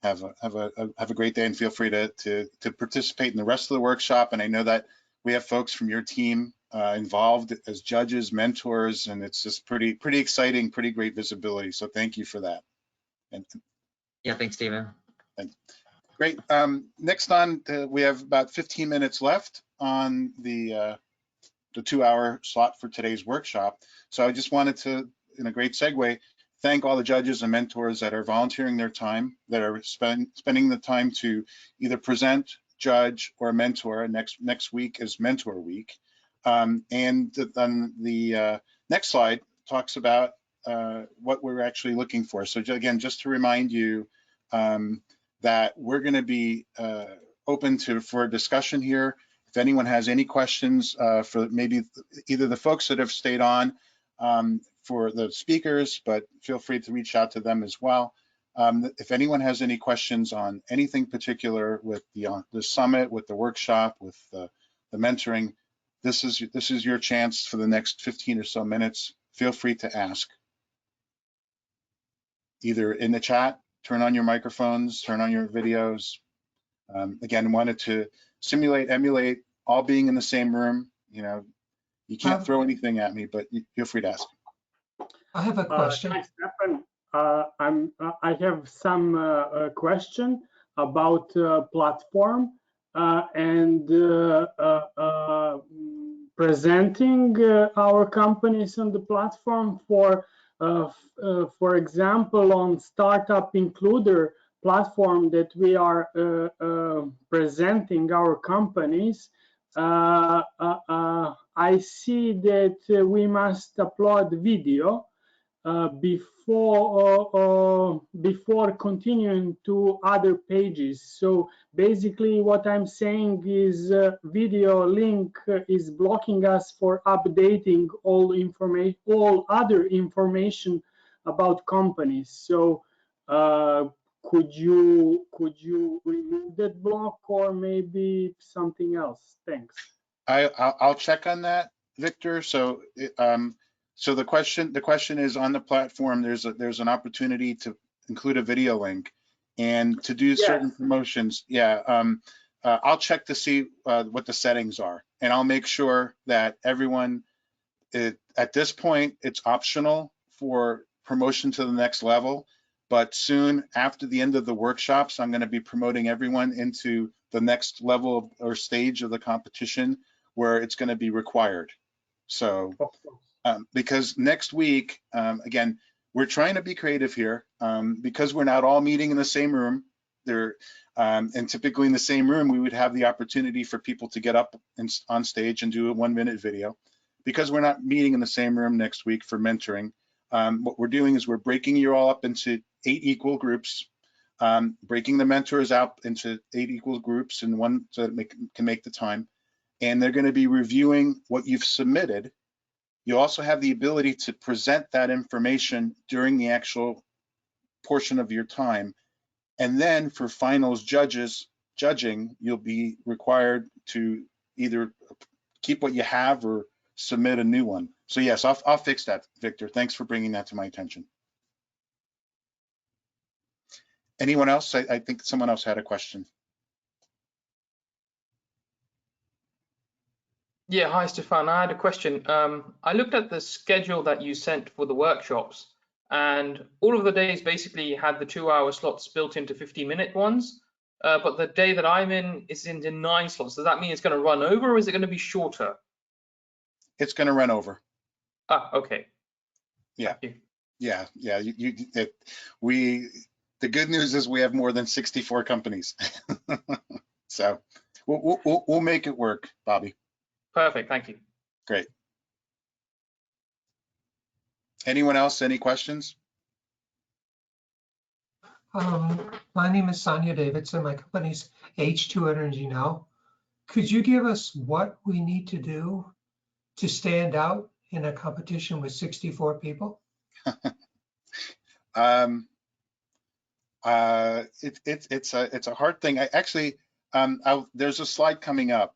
have a great day, and feel free to participate in the rest of the workshop. And I know that we have folks from your team involved as judges, mentors, and it's just pretty exciting, pretty great visibility. So thank you for that. And yeah, thanks, Stephen. Great. Next on, we have about 15 minutes left on the 2-hour slot for today's workshop. So I just wanted to, in a great segue, thank all the judges and mentors that are volunteering their time, that are spending the time to either present, judge, or mentor. Next week is Mentor Week. And then the next slide talks about what we're actually looking for. So again, just to remind you that we're going to be open for discussion here. If anyone has any questions for maybe either the folks that have stayed on for the speakers, but feel free to reach out to them as well. If anyone has any questions on anything particular with the summit, with the workshop, with the mentoring, this is your chance for the next 15 or so minutes. Feel free to ask. Either in the chat, turn on your microphones, turn on your videos. Again, wanted to simulate, emulate, all being in the same room. You know, you can't throw anything at me, but feel free to ask. I have a question. Hi, Stefan. I have some question about platform and presenting our companies on the platform. For example, on Startup Includer platform that we are presenting our companies, I see that we must upload video before continuing to other pages. So basically what I'm saying is video link is blocking us for updating all other information about companies. So could you remove that block, or maybe something else? Thanks. I'll check on that, Victor. So so the question is, on the platform there's an opportunity to include a video link and to do certain promotions. Yeah, I'll check to see what the settings are, and I'll make sure that everyone, at this point it's optional for promotion to the next level, but soon after the end of the workshops I'm going to be promoting everyone into the next level or stage of the competition where it's going to be required. So because next week, again, we're trying to be creative here, because we're not all meeting in the same room there, and typically in the same room we would have the opportunity for people to get up on stage and do a 1-minute video. Because we're not meeting in the same room next week for mentoring, what we're doing is we're breaking you all up into 8 equal groups, breaking the mentors out into 8 equal groups and one so that can make the time, and they're going to be reviewing what you've submitted. You also have the ability to present that information during the actual portion of your time. And then for finals judging, you'll be required to either keep what you have or submit a new one. So yes, I'll fix that, Victor. Thanks for bringing that to my attention. Anyone else? I think someone else had a question. Yeah, hi, Stefan. I had a question. I looked at the schedule that you sent for the workshops, and all of the days basically had the 2-hour slots built into 50-minute ones. But the day that I'm in is into 9 slots. Does that mean it's going to run over, or is it going to be shorter? It's going to run over. Ah, okay. Yeah. Thank you. Yeah. The good news is we have more than 64 companies. So we'll make it work, Bobby. Perfect. Thank you. Great. Anyone else? Any questions? My name is Sonia Davidson. My company's H2 Energy Now. Could you give us what we need to do to stand out in a competition with 64 people? It's a hard thing. There's a slide coming up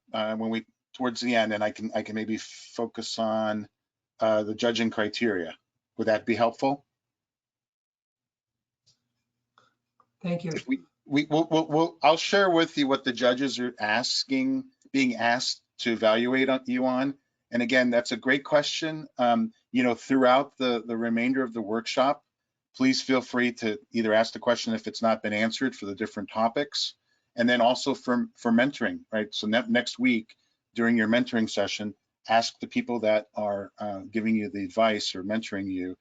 towards the end, and I can maybe focus on the judging criteria. Would that be helpful? Thank you. I'll share with you what the judges are being asked to evaluate you on. And again, that's a great question. Throughout the remainder of the workshop, please feel free to either ask the question if it's not been answered for the different topics, and then also for mentoring, right? So next week during your mentoring session, ask the people that are giving you the advice or mentoring you,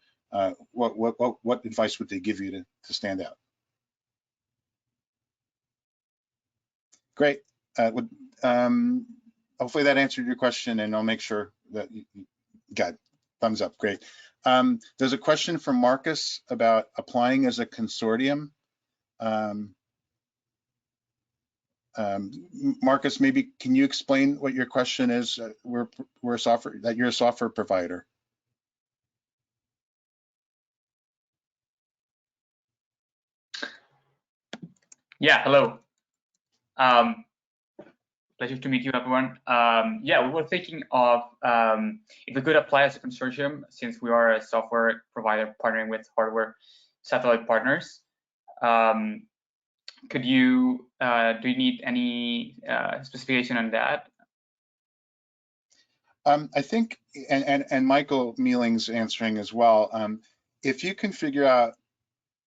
what advice would they give you to stand out? Great. Hopefully that answered your question, and I'll make sure that you got thumbs up. Great. There's a question from Marcus about applying as a consortium. Marcus, maybe can you explain what your question is? You're a software provider. Yeah, hello. Pleasure to meet you, everyone. Yeah, we were thinking of if we could apply as a consortium, since we are a software provider partnering with hardware satellite partners. Do you need any specification on that? I think, and Michael Mealing's answering as well. If you can figure out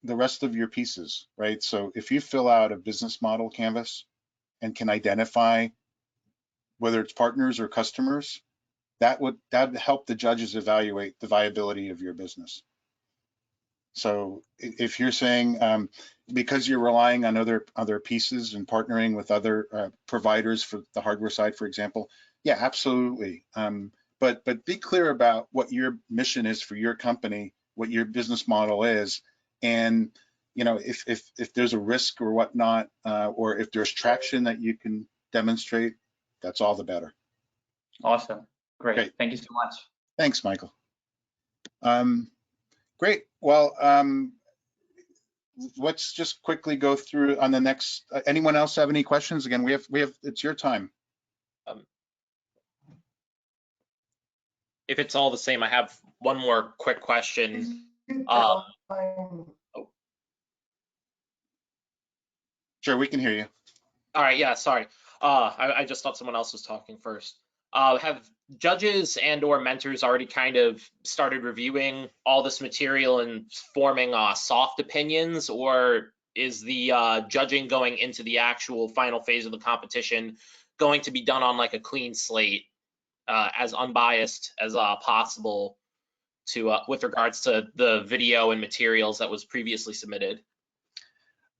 the rest of your pieces, right? So if you fill out a business model canvas and can identify whether it's partners or customers, that would help the judges evaluate the viability of your business. So if you're saying because you're relying on other pieces and partnering with other providers for the hardware side, for example, yeah, absolutely. But be clear about what your mission is for your company, what your business model is, and if there's a risk or whatnot, or if there's traction that you can demonstrate, that's all the better. Awesome. Great. Thank you so much. Thanks, Michael. Great. Well, let's just quickly go through on the next. Anyone else have any questions? Again, we have. It's your time. If it's all the same, I have one more quick question. Sure, we can hear you. All right. Yeah. Sorry. I just thought someone else was talking first. Have judges and/or mentors already kind of started reviewing all this material and forming soft opinions, or is the judging going into the actual final phase of the competition going to be done on like a clean slate, as unbiased as possible with regards to the video and materials that was previously submitted?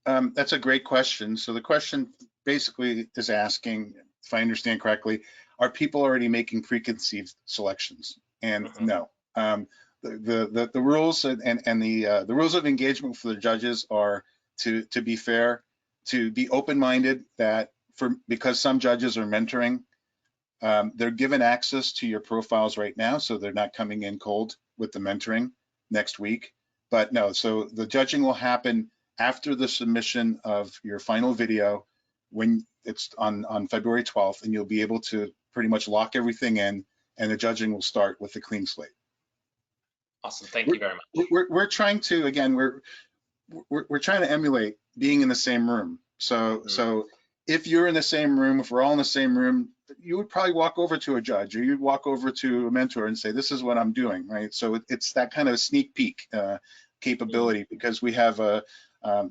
That's a great question. So the question basically is asking, if I understand correctly, are people already making preconceived selections? And no. The rules and the rules of engagement for the judges are to be fair, to be open-minded, that because some judges are mentoring, they're given access to your profiles right now, so they're not coming in cold with the mentoring next week. But no, so the judging will happen after the submission of your final video, when it's on February 12th, and you'll be able to pretty much lock everything in and the judging will start with a clean slate. Awesome. Thank you very much. We're trying to, again, we're trying to emulate being in the same room. So if you're in the same room, if we're all in the same room, you would probably walk over to a judge, or you'd walk over to a mentor and say, this is what I'm doing, right? So it's that kind of sneak peek capability, because we have a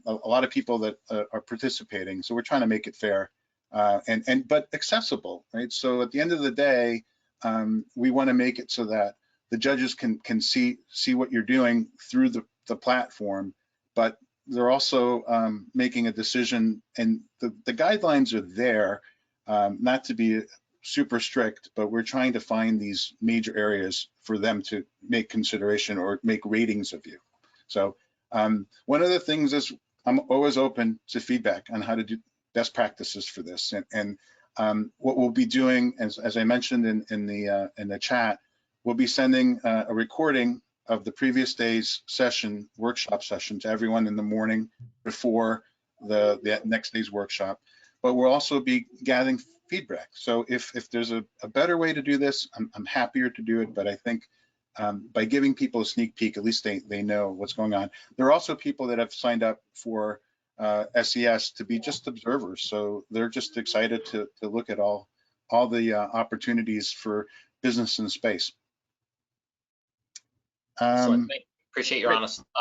lot of people that are participating. So we're trying to make it fair but accessible, right? So at the end of the day, we want to make it so that the judges can see what you're doing through the platform, but they're also making a decision, and the guidelines are there, not to be super strict, but we're trying to find these major areas for them to make consideration or make ratings of you. So one of the things is I'm always open to feedback on how to do best practices for this, and what we'll be doing, as I mentioned in the chat, we'll be sending a recording of the previous day's workshop session to everyone in the morning before the next day's workshop. But we'll also be gathering feedback. So if there's a better way to do this, I'm happier to do it. But I think by giving people a sneak peek, at least they know what's going on. There are also people that have signed up for SES to be just observers. So they're just excited to look at all the opportunities for business in space. Excellent. Appreciate your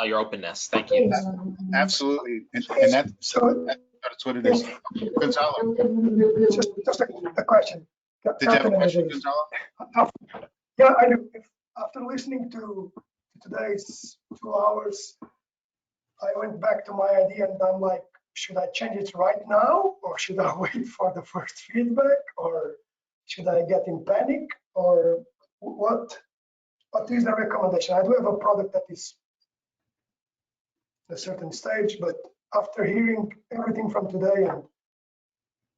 your openness. Thank you. Absolutely, and that's what it is. Gonzalo, just a question. Did you have a question, Gonzalo? Yeah, I do. After listening to today's 2 hours, I went back to my idea, and I'm like, should I change it right now, or should I wait for the first feedback, or should I get in panic, or what? What is the recommendation? I do have a product that is at a certain stage, but after hearing everything from today, and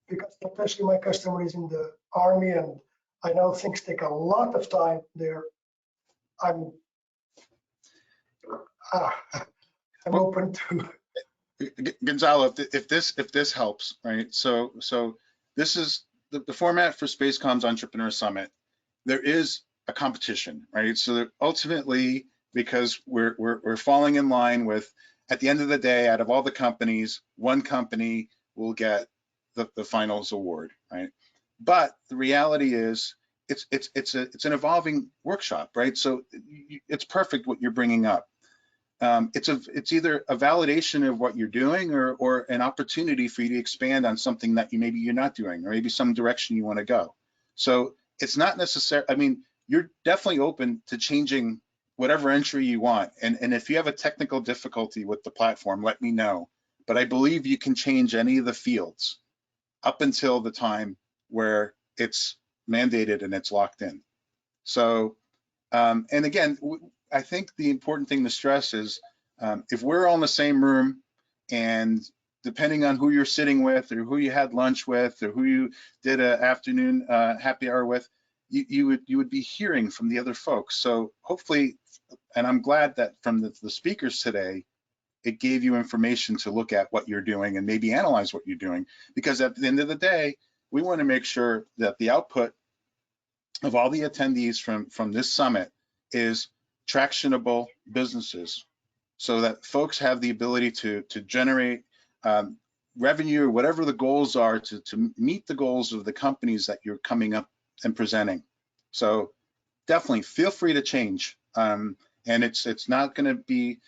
because especially my customer is in the Army, and I know things take a lot of time there, I'm open to. Gonzalo, if this helps, right? So this is the format for SpaceCom's Entrepreneur Summit. There is a competition, right? So ultimately, because we're falling in line with, at the end of the day, out of all the companies, one company will get the finals award, right? But the reality is, it's an evolving workshop, right? So it's perfect what you're bringing up. It's either a validation of what you're doing, or an opportunity for you to expand on something that maybe you're not doing, or maybe some direction you want to go. So it's not necessary. I mean, you're definitely open to changing whatever entry you want. And if you have a technical difficulty with the platform, let me know. But I believe you can change any of the fields up until the time where it's mandated and it's locked in. So, and again, I think the important thing to stress is if we're all in the same room, and depending on who you're sitting with, or who you had lunch with, or who you did an afternoon happy hour with, you would be hearing from the other folks. So hopefully, and I'm glad that from the speakers today, it gave you information to look at what you're doing and maybe analyze what you're doing, because at the end of the day, we want to make sure that the output of all the attendees from this summit is tractionable businesses, so that folks have the ability to generate revenue, or whatever the goals are, to meet the goals of the companies that you're coming up and presenting. So definitely feel free to change, and it's not going to be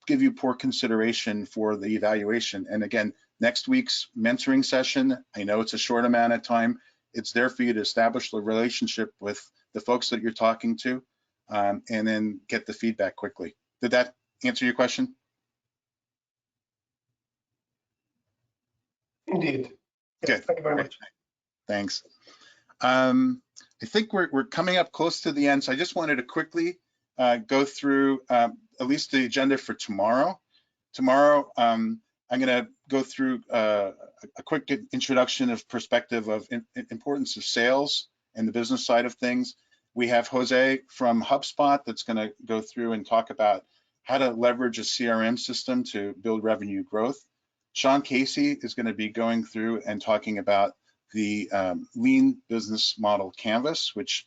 give you poor consideration for the evaluation. And again, next week's mentoring session, I know it's a short amount of time. It's there for you to establish the relationship with the folks that you're talking to, and then get the feedback quickly. Did that answer your question? Indeed. Good. Thank you very much. Thanks. I think we're coming up close to the end, so I just wanted to quickly go through at least the agenda for tomorrow. Tomorrow, I'm going to go through a quick introduction of perspective of importance of sales and the business side of things. We have Jose from HubSpot that's going to go through and talk about how to leverage a CRM system to build revenue growth. Sean Casey is going to be going through and talking about the Lean Business Model Canvas, which,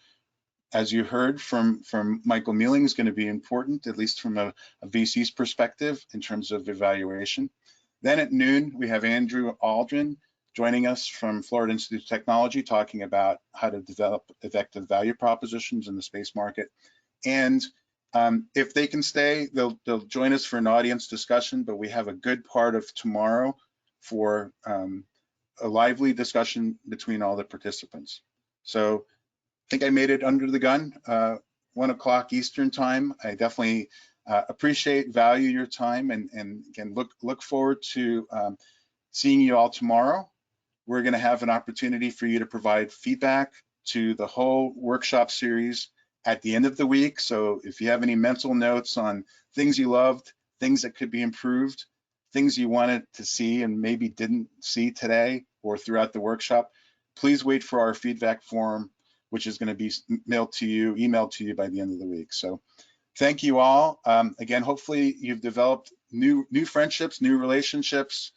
as you heard from Michael Mealing, is going to be important, at least from a VC's perspective in terms of evaluation. Then at noon, we have Andrew Aldrin joining us from Florida Institute of Technology, talking about how to develop effective value propositions in the space market. And if they can stay, they'll join us for an audience discussion, but we have a good part of tomorrow for a lively discussion between all the participants. So I think I made it under the gun, 1 o'clock Eastern time. I definitely value your time, and again, look forward to seeing you all tomorrow. We're going to have an opportunity for you to provide feedback to the whole workshop series at the end of the week. So if you have any mental notes on things you loved, things that could be improved, things you wanted to see and maybe didn't see today or throughout the workshop, please wait for our feedback form, which is going to be emailed to you by the end of the week. So thank you all. Again, hopefully you've developed new friendships, new relationships.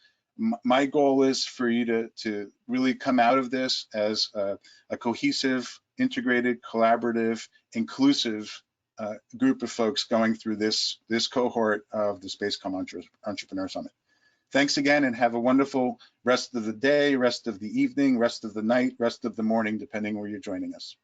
My goal is for you to really come out of this as a cohesive, integrated, collaborative, inclusive group of folks going through this cohort of the SpaceCom Entrepreneur Summit. Thanks again, and have a wonderful rest of the day, rest of the evening, rest of the night, rest of the morning, depending where you're joining us.